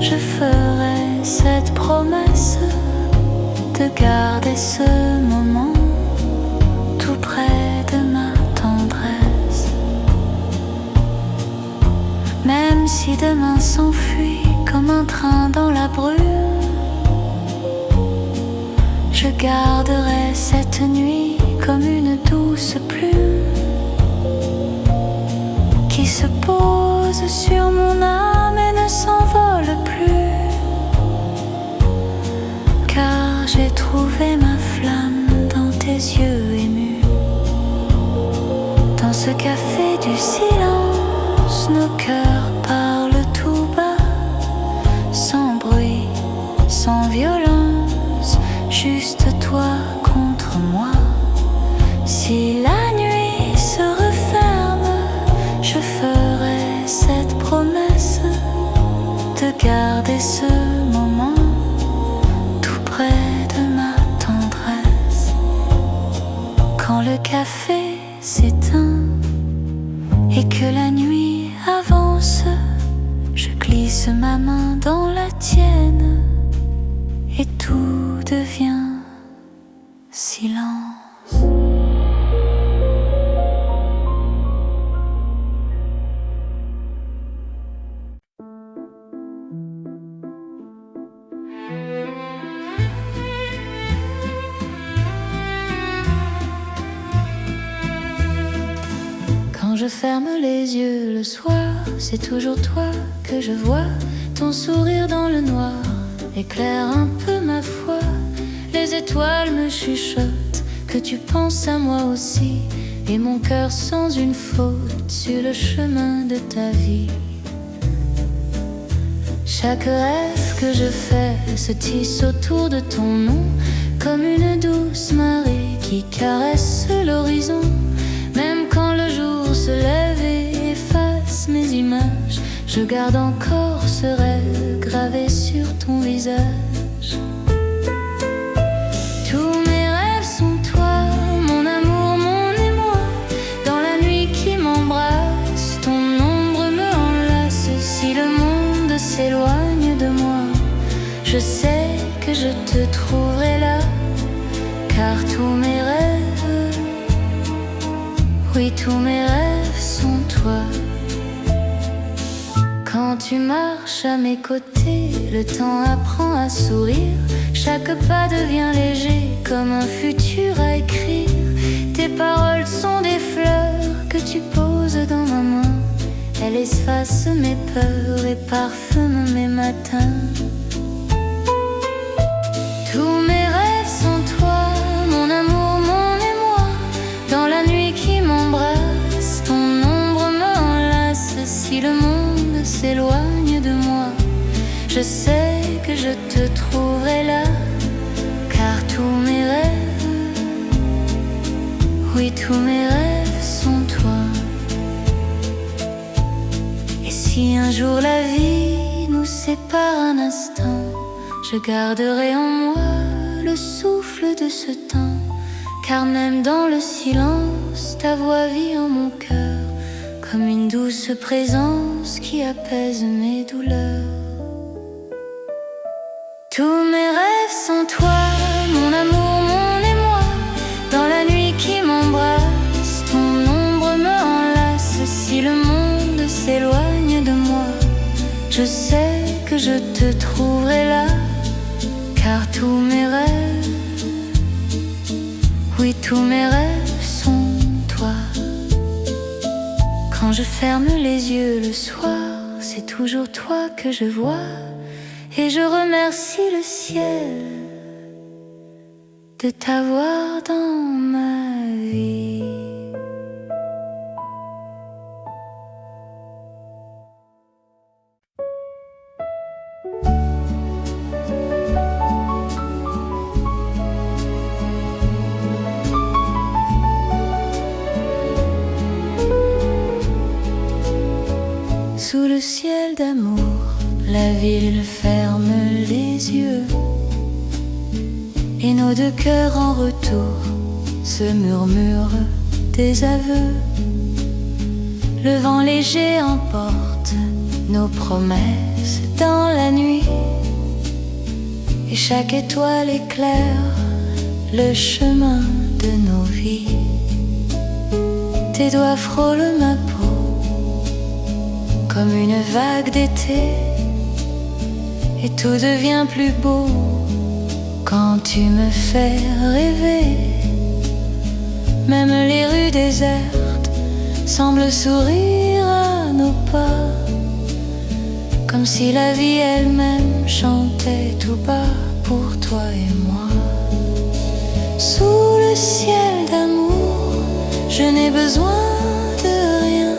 je ferai cette promesse de garder ce moment tout près de ma tendresse. Même si demain s'enfuit comme un train dans la brume, je garderai cette nuit comme une douce plume qui se pose sur mon âme et ne s'envole plus. Car j'ai trouvé ma flamme dans tes yeux émus. Dans ce café du silence, nos cœurs parlent tout bas, sans bruit, sans violence, juste toi contre moi. Si la nuit se referme, je ferai cette promesse de garder ce moment tout près de ma tendresse. Quand le café s'éteint et que la nuit avance, je glisse ma main dans la tienne et tout devient silence. Quand je ferme les yeux le soir, c'est toujours toi que je vois. Ton sourire dans le noir éclaire un peu ma foi. Les étoiles me chuchotent que tu penses à moi aussi, et mon cœur sans une faute sur le chemin de ta vie. Chaque rêve que je fais se tisse autour de ton nom, comme une douce marée qui caresse l'horizon. Même quand le jour se lève et efface mes images, je garde encore ce rêve gravé sur ton visage. Tous mes rêves sont toi, mon amour, mon émoi. Dans la nuit qui m'embrasse, ton ombre me enlace. Si le monde s'éloigne de moi, je sais que je te trouverai là, car tous mes rêves, oui, tous mes rêves sont toi. Quand tu marches à mes côtés, le temps apprend à sourire. Chaque pas devient léger comme un futur à écrire. Tes paroles sont des fleurs que tu poses dans ma main. Elles espacent mes peurs et parfument mes matins. Tous mes rêves sont toi, mon amour, mon émoi. Dans la nuit qui m'embrasse, ton ombre me enlace. Si le monde s'éloigne de moi, je sais que je te trouverai là, car tous mes rêves, oui, tous mes rêves sont toi. Et si un jour la vie nous sépare un instant, je garderai en moi le souffle de ce temps, car même dans le silence, ta voix vit en mon cœur, comme une douce présence qui apaise mes douleurs. Tous mes rêves sont toi, mon amour, mon émoi. Dans la nuit qui m'embrasse, ton ombre me enlace. Si le monde s'éloigne de moi, je sais que je te trouverai là, car tous mes rêves, oui, tous mes rêves sont toi. Quand je ferme les yeux le soir, c'est toujours toi que je vois, et je remercie le ciel de t'avoir dans ma vie. Sous le ciel d'amour, la ville ferme les yeux et nos deux cœurs en retour se murmurent des aveux. Le vent léger emporte nos promesses dans la nuit et chaque étoile éclaire le chemin de nos vies. Tes doigts frôlent ma peau comme une vague d'été, et tout devient plus beau quand tu me fais rêver. Même les rues désertes semblent sourire à nos pas, comme si la vie elle-même chantait tout bas pour toi et moi. Sous le ciel d'amour, je n'ai besoin de rien,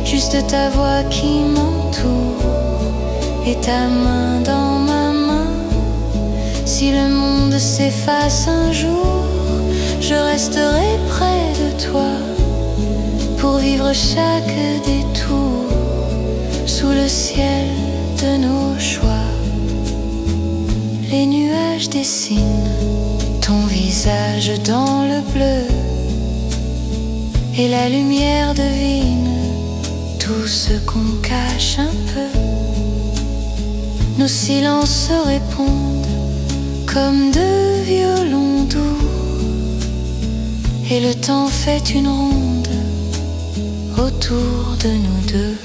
juste ta voix qui m'entoure et ta main dans ma main. Si le monde s'efface un jour, je resterai près de toi pour vivre chaque détour sous le ciel de nos choix. Les nuages dessinent ton visage dans le bleu et la lumière devine tout ce qu'on cache un peu. Nos silences se répondent comme deux violons doux, et le temps fait une ronde autour de nous deux.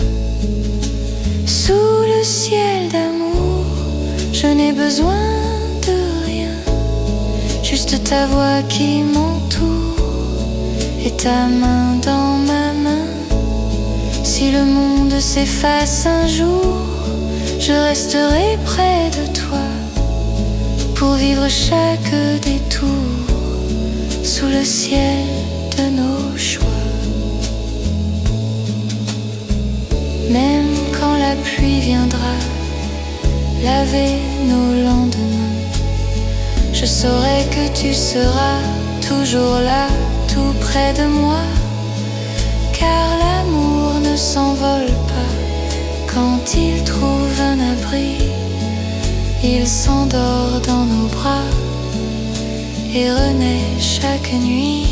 Sous le ciel d'amour, je n'ai besoin de rien, juste ta voix qui m'entoure et ta main dans ma main. Si le monde s'efface un jour, je resterai près de toi pour vivre chaque détour sous le ciel de nos choix. Même quand la pluie viendra laver nos lendemains, je saurai que tu seras toujours là, tout près de moi, car l'amour ne s'envole pas quand il trouve un abri. Il s'endort dans nos bras et renaît chaque nuit.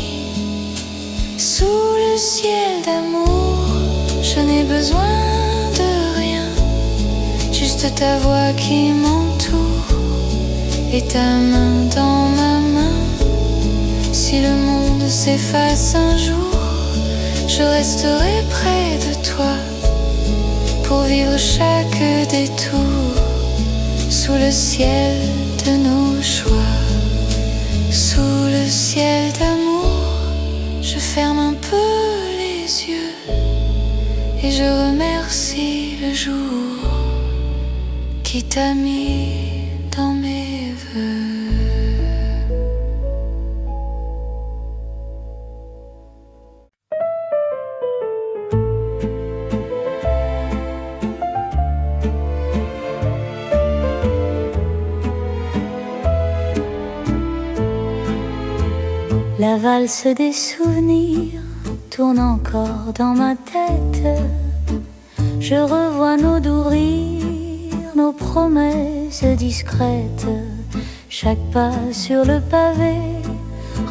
Sous le ciel d'amour, je n'ai besoin de rien, juste ta voix qui m'entoure et ta main dans ma main. Si le monde s'efface un jour, je resterai près de toi pour vivre chaque détour sous le ciel de nos choix. Sous le ciel d'amour, je ferme un peu les yeux et je remercie le jour qui t'a mis dans mes voeux. La valse des souvenirs tourne encore dans ma tête. Je revois nos doux rires, nos promesses discrètes. Chaque pas sur le pavé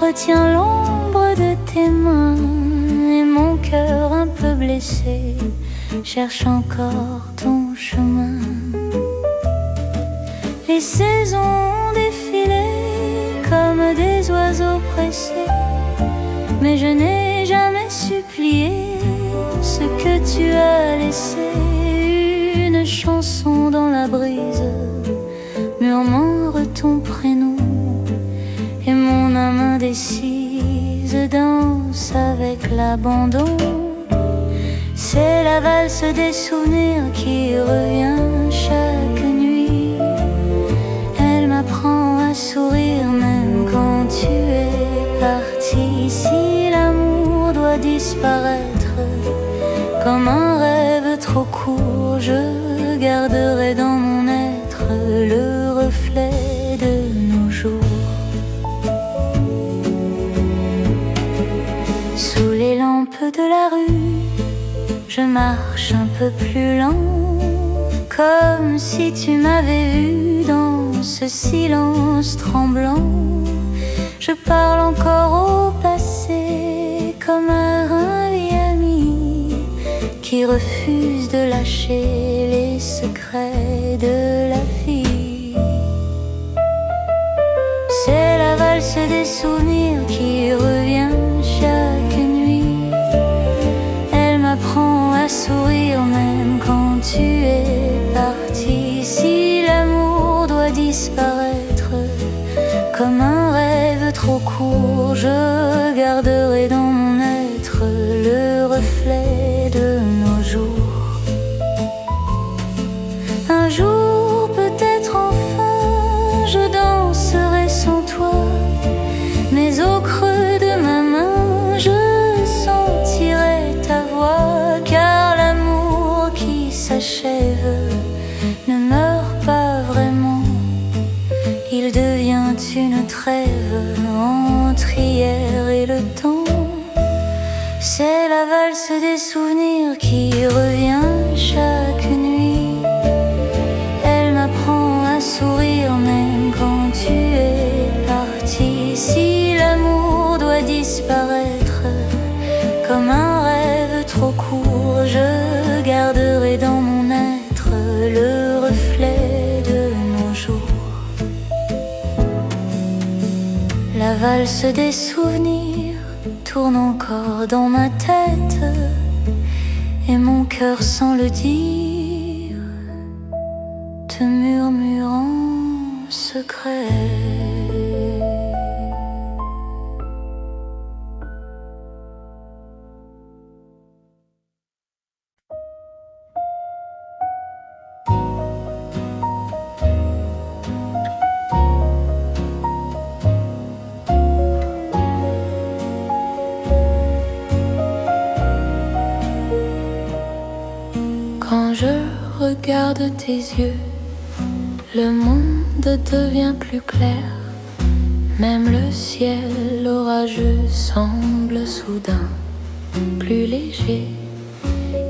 retient l'ombre de tes mains, et mon cœur un peu blessé cherche encore ton chemin. Les saisons défilé comme des oiseaux pressés, mais je n'ai jamais supplié ce que tu as laissé. Une chanson dans la brise murmure ton prénom, et mon âme indécise danse avec l'abandon. C'est la valse des souvenirs qui revient chaque nuit. Elle m'apprend à sourire même quand disparaître. Comme un rêve trop court, je garderai dans mon être le reflet de nos jours. Sous les lampes de la rue, je marche un peu plus lent, comme si tu m'avais vu dans ce silence tremblant. Je parle encore au passé comme un vieil ami qui refuse de lâcher les secrets de la vie. C'est la valse des souvenirs qui revient chaque nuit. Elle m'apprend à sourire même quand tu es parti. Si l'amour doit disparaître comme un rêve trop court, je garderai dans mon être le reflet de nos jours. Un jour peut-être enfin je danserai sans toi, mais au creux de ma main je sentirai ta voix. Car l'amour qui s'achève ne meurt pas vraiment, il devient une trêve entre hier et le temps. C'est la valse des souvenirs qui revient chaque nuit. Elle m'apprend à sourire même quand tu es parti. Si l'amour doit disparaître comme un rêve trop court, je garderai dans mon être le reflet de nos jours. La valse des souvenirs tourne encore dans ma tête, et mon cœur sans le dire te murmure en secret. Quand je regarde tes yeux, le monde devient plus clair. Même le ciel orageux semble soudain plus léger.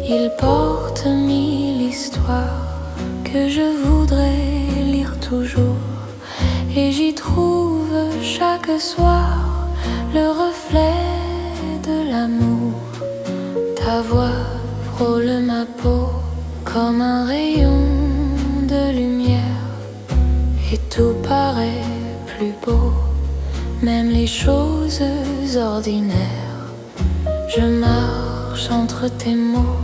Il porte mille histoires que je voudrais lire toujours, et j'y trouve chaque soir le reflet de l'amour. Ta voix frôle ma peau comme un rayon de lumière, et tout paraît plus beau, même les choses ordinaires. Je marche entre tes mots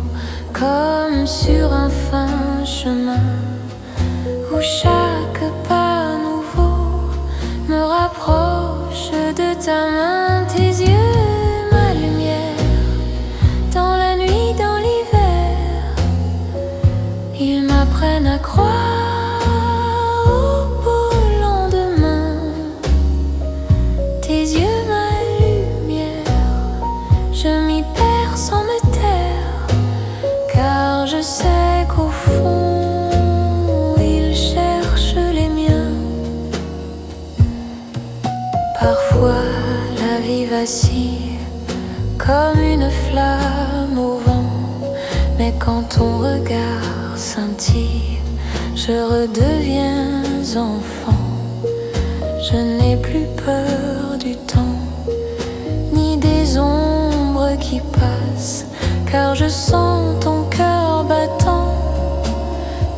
comme sur un fin chemin, où chaque pas nouveau me rapproche de ta main. Tes yeux, ma lumière, dans la nuit, dans l'hiver, ils m'apprennent à croire au beau lendemain. Tes yeux, ma lumière, je m'y perds sans me taire, car je sais qu'au fond, ils cherchent les miens. Parfois, la vie vacille comme une flamme au vent, mais quand ton regard scintille, je redeviens enfant. Je n'ai plus peur du temps, ni des ombres qui passent, car je sens ton cœur battant,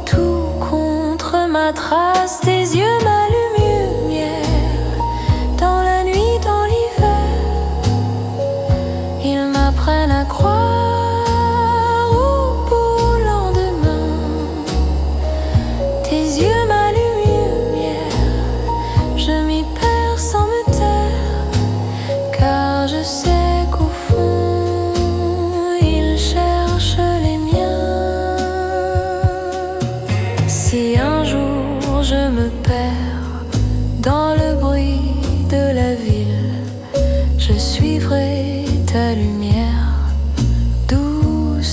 tout contre ma trace. Tes yeux, ma lumière, dans la nuit, dans l'hiver, ils m'apprennent à croire au beau lendemain. Tes yeux, ma lumière, je m'y perds sans me taire, car je sais qu'au fond, ils cherchent les miens. Si un jour je me perds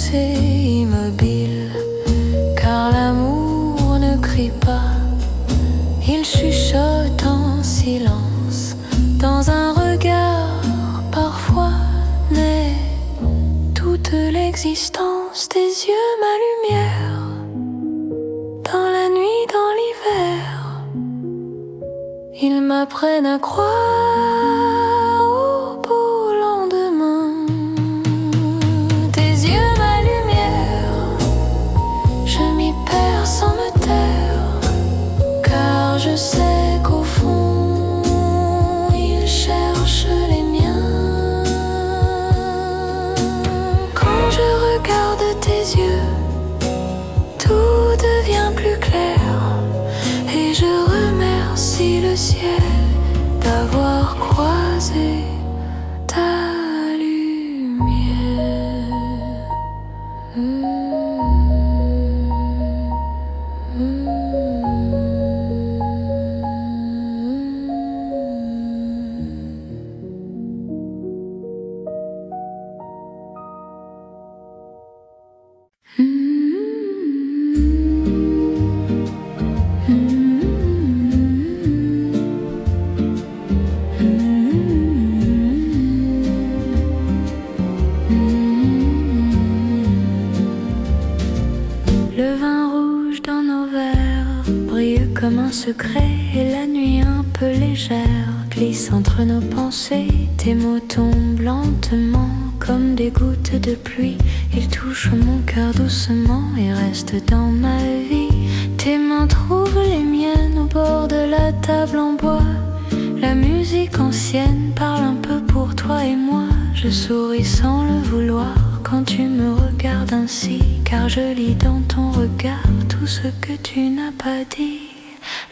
resté immobile, car l'amour ne crie pas, il chuchote en silence. Dans un regard parfois naît toute l'existence des yeux, ma lumière. Dans la nuit, dans l'hiver, ils m'apprennent à croire au beau lendemain. Tes yeux, ma lumière, je m'y perds sans me taire, car je sais qu'au fond, ils cherchent les miens. Quand je regarde tes yeux, tout devient plus clair, et je remercie le ciel d'avoir croisé ta lumière. Le vin rouge dans nos verres brille comme un secret, et la nuit un peu légère glisse entre nos pensées. Tes mots tombent lentement comme des gouttes de pluie, ils touchent mon cœur doucement et restent dans ma vie. Tes mains trouvent les miennes au bord de la table en bois. La musique ancienne parle un peu pour toi et moi. Je souris sans le vouloir quand tu me regardes ainsi, car je lis dans ton regard tout ce que tu n'as pas dit.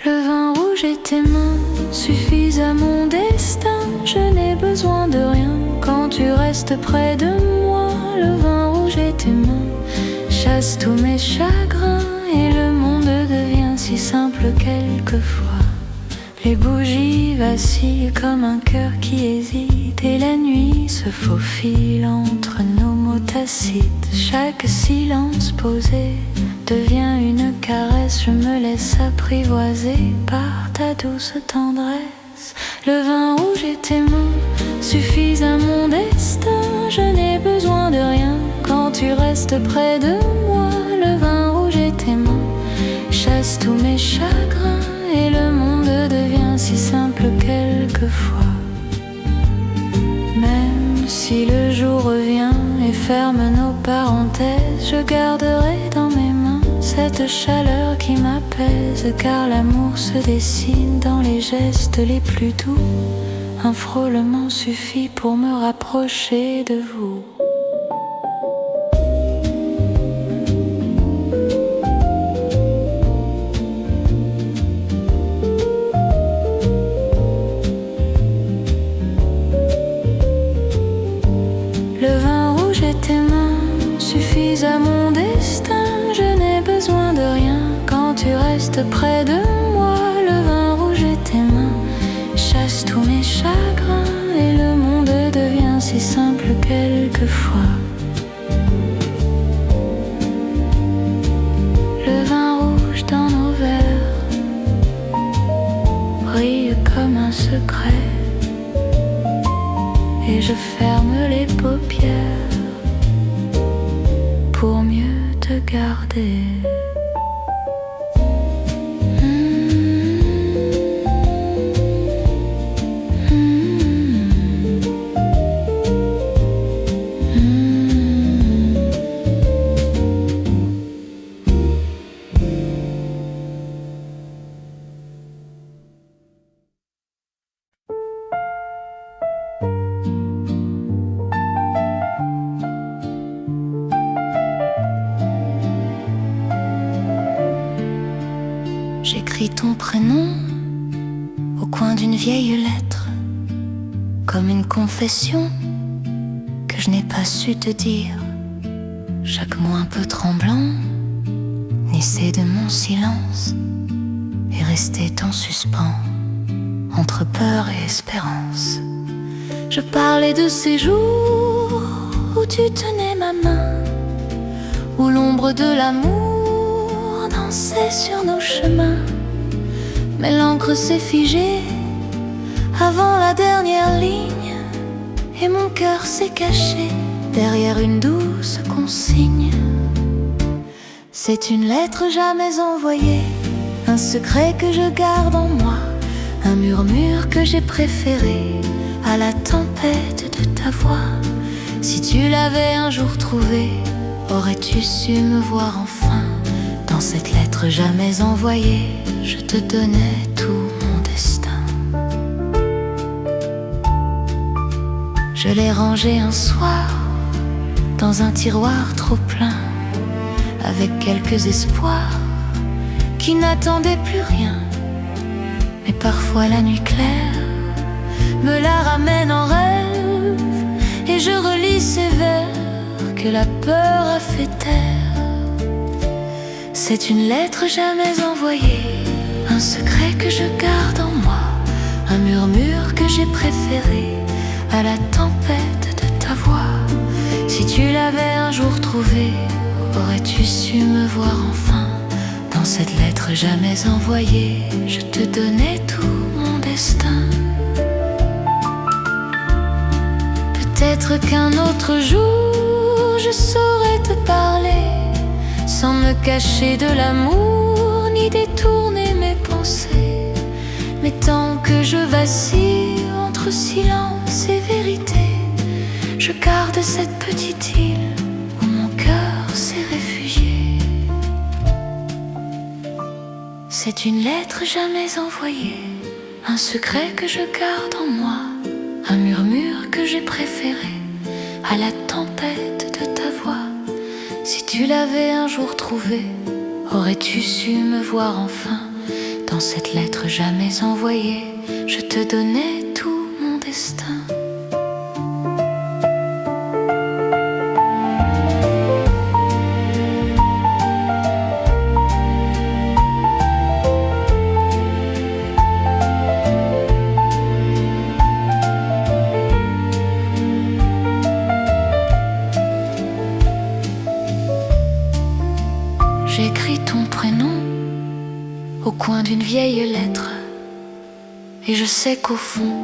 Le vin rouge et tes mains suffisent à mon destin. Je n'ai besoin de rien quand tu restes près de moi. Le vin rouge et tes mains chassent tous mes chagrins, et le monde devient si simple quelquefois. Les bougies vacillent comme un cœur qui hésite, et la nuit se faufile entre nos mots tacites. Chaque silence posé devient une caresse, je me laisse apprivoiser par ta douce tendresse. Le vin rouge et tes mains suffisent à mon destin. Je n'ai besoin de rien quand tu restes près de moi. Le vin rouge et tes mains chassent tous mes chagrins, et le monde devient si simple quelquefois. Même si le jour revient et ferme nos parenthèses, je garderai dans mes mains cette chaleur qui m'apaise, car l'amour se dessine dans les gestes les plus doux. Un frôlement suffit pour me rapprocher de vous. Le vin rouge et tes mains suffisent à mon destin. Je n'ai besoin de rien quand tu restes près de moi. Le vin rouge et tes mains chassent tous mes chagrins, et le monde devient si simple quelquefois. Le vin rouge dans nos verres brille comme un secret, et je ferme les paupières pour mieux te garder. J'écris ton prénom au coin d'une vieille lettre, comme une confession que je n'ai pas su te dire. Chaque mot un peu tremblant naissait de mon silence et restait en suspens entre peur et espérance. Je parlais de ces jours où tu tenais ma main, où l'ombre de l'amour dansait sur nos chemins. Mais l'encre s'est figée avant la dernière ligne, et mon cœur s'est caché derrière une douce consigne. C'est une lettre jamais envoyée, un secret que je garde en moi, un murmure que j'ai préféré à la tempête de ta voix. Si tu l'avais un jour trouvé, aurais-tu su me voir enfin? Dans cette lettre jamais envoyée, je te donnais tout mon destin. Je l'ai rangée un soir dans un tiroir trop plein, avec quelques espoirs qui n'attendaient plus rien. Mais parfois la nuit claire me la ramène en rêve, et je relis ces vers que la peur a fait taire. C'est une lettre jamais envoyée, un secret que je garde en moi, un murmure que j'ai préféré à la tempête de ta voix. Si tu l'avais un jour trouvé, aurais-tu su me voir enfin? Dans cette lettre jamais envoyée, je te donnais tout mon destin. Peut-être qu'un autre jour je saurais te parler, sans me cacher de l'amour ni détourner mes pensées. Mais tant que je vacille entre silence et vérité, je garde cette petite île où mon cœur s'est réfugié. C'est une lettre jamais envoyée, un secret que je garde en moi, un murmure que j'ai préféré à la tempête de ta voix. Si tu l'avais un jour trouvé, aurais-tu su me voir enfin? Dans cette lettre jamais envoyée, je te donnais tout mon destin. J'écris ton prénom au coin d'une vieille lettre, et je sais qu'au fond,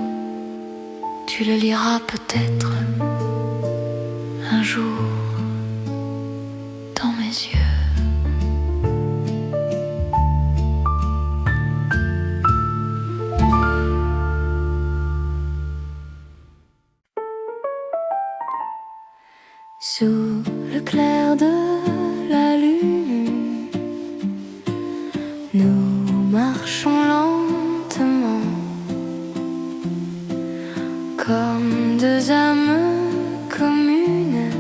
tu le liras peut-être un jour dans mes yeux. Sous le clair de la lune, nous marchons lentement, comme deux âmes communes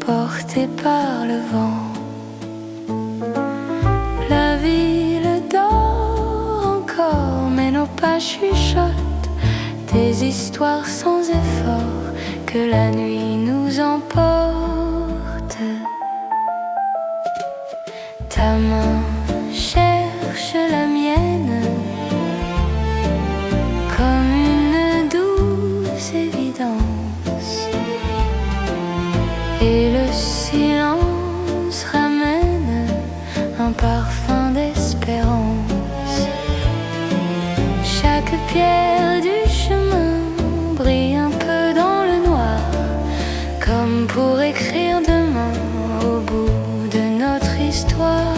portées par le vent. La ville dort encore, mais nos pas chuchotent des histoires sans effort que la nuit nous emporte. Ta main cherche la mienne comme une douce évidence, et le silence ramène un parfum d'espérance. Chaque pierre du chemin brille un peu dans le noir, comme pour écrire demain au bout de notre histoire.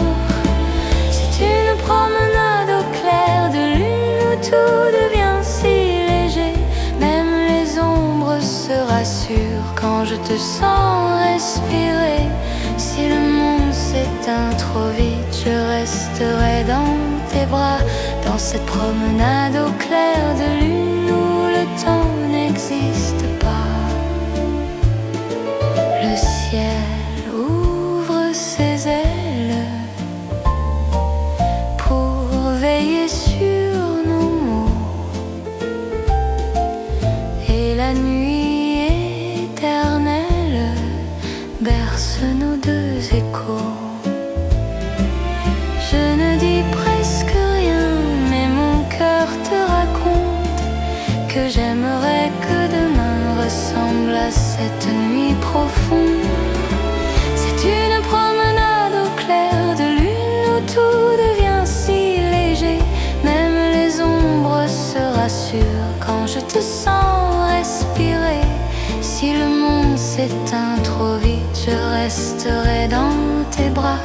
C'est une promenade au clair de lune où tout devient si léger. Même les ombres se rassurent quand je te sens respirer. Si le monde s'éteint trop vite, je resterai dans tes bras, dans cette promenade au clair de lune où le temps n'existe pas. Le ciel ouvre ses ailes pour veiller sur nos mots, et la nuit éternelle berce nos deux échos. Je ne dis presque rien, mais mon cœur te raconte que j'aimerais que demain ressemble à cette nuit profonde. C'est une promesse s'éteint trop vite, je resterai dans tes bras,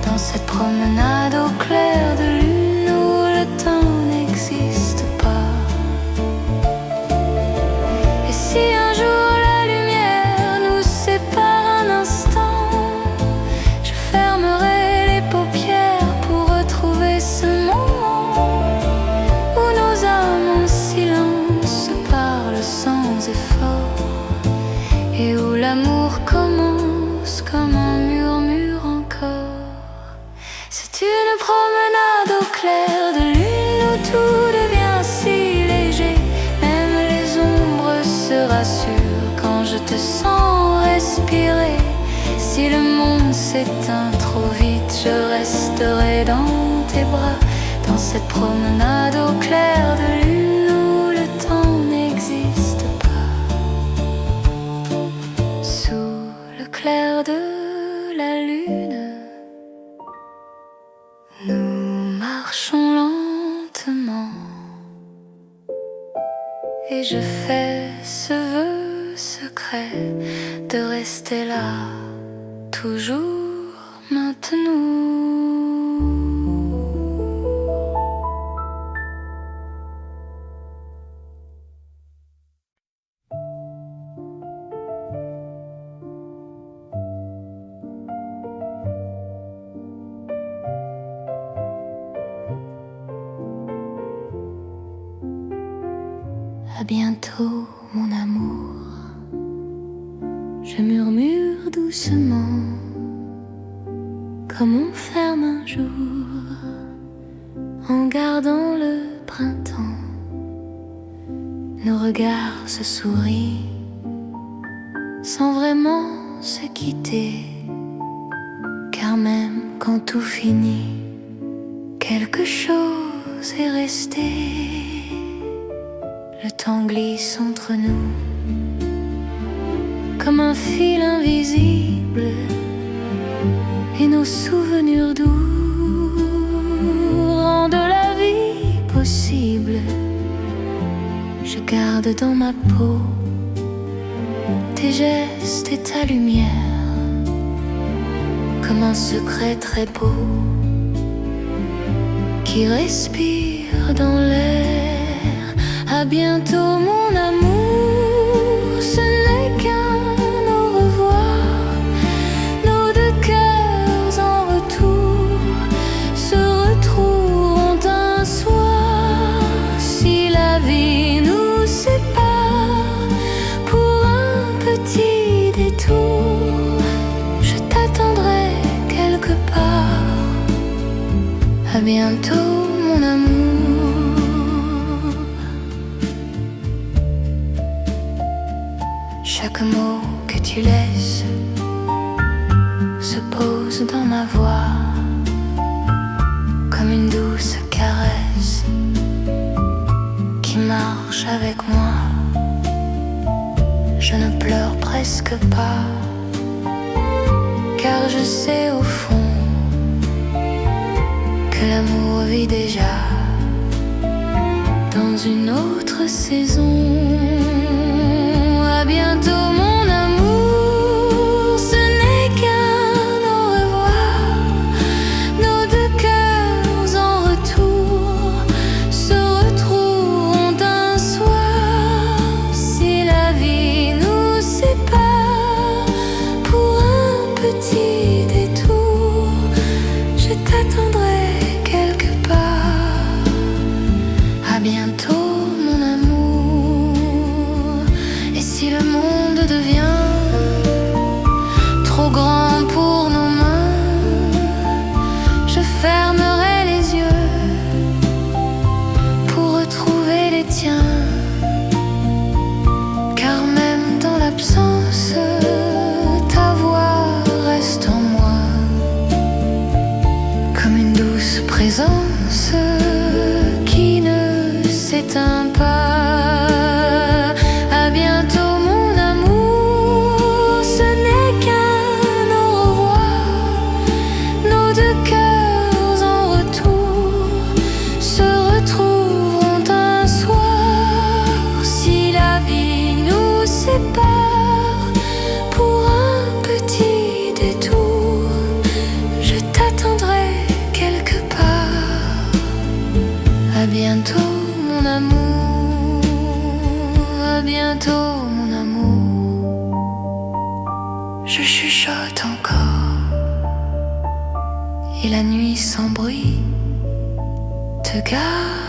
dans cette promenade au clair de lune où le temps n'existe pas. Et si un jour la lumière nous sépare un instant, je fermerai les paupières pour retrouver ce moment où nos âmes en silence se parlent sans effort, et où l'amour commence comme un murmure encore. C'est une promenade au clair de lune où tout devient si léger, même les ombres se rassurent quand je te sens respirer. Si le monde s'éteint trop vite, je resterai dans tes bras, dans cette promenade au clair de lune où le temps n'existe pas. Sous le clair de la lune, nous marchons lentement, et je fais ce vœu secret de rester là, toujours maintenant. À bientôt, mon amour, je murmure doucement, comme on ferme un jour en gardant le printemps. Nos regards se sourient sans vraiment se quitter, car même quand tout finit, quelque chose est resté. Le temps glisse entre nous comme un fil invisible, et nos souvenirs doux rendent la vie possible. Je garde dans ma peau tes gestes et ta lumière, comme un secret très beau qui respire dans l'air. À bientôt, mon amour, ce n'est qu'un au revoir. Nos deux cœurs en retour se retrouveront un soir. Si la vie nous sépare pour un petit détour, je t'attendrai quelque part. À bientôt, mon amour. Chaque mot que tu laisses se pose dans ma voix comme une douce caresse qui marche avec moi. Je ne pleure presque pas, car je sais au fond que l'amour vit déjà dans une autre saison. À bientôt, mon amour, ce n'est qu'un au revoir. Nos deux cœurs en retour se retrouveront un soir. Si la vie nous sépare pour un petit détour, je t'attendrai quelque part. À bientôt, mon amour. Et si le monde bientôt, mon amour. Je chuchote encore, et la nuit sans bruit te garde.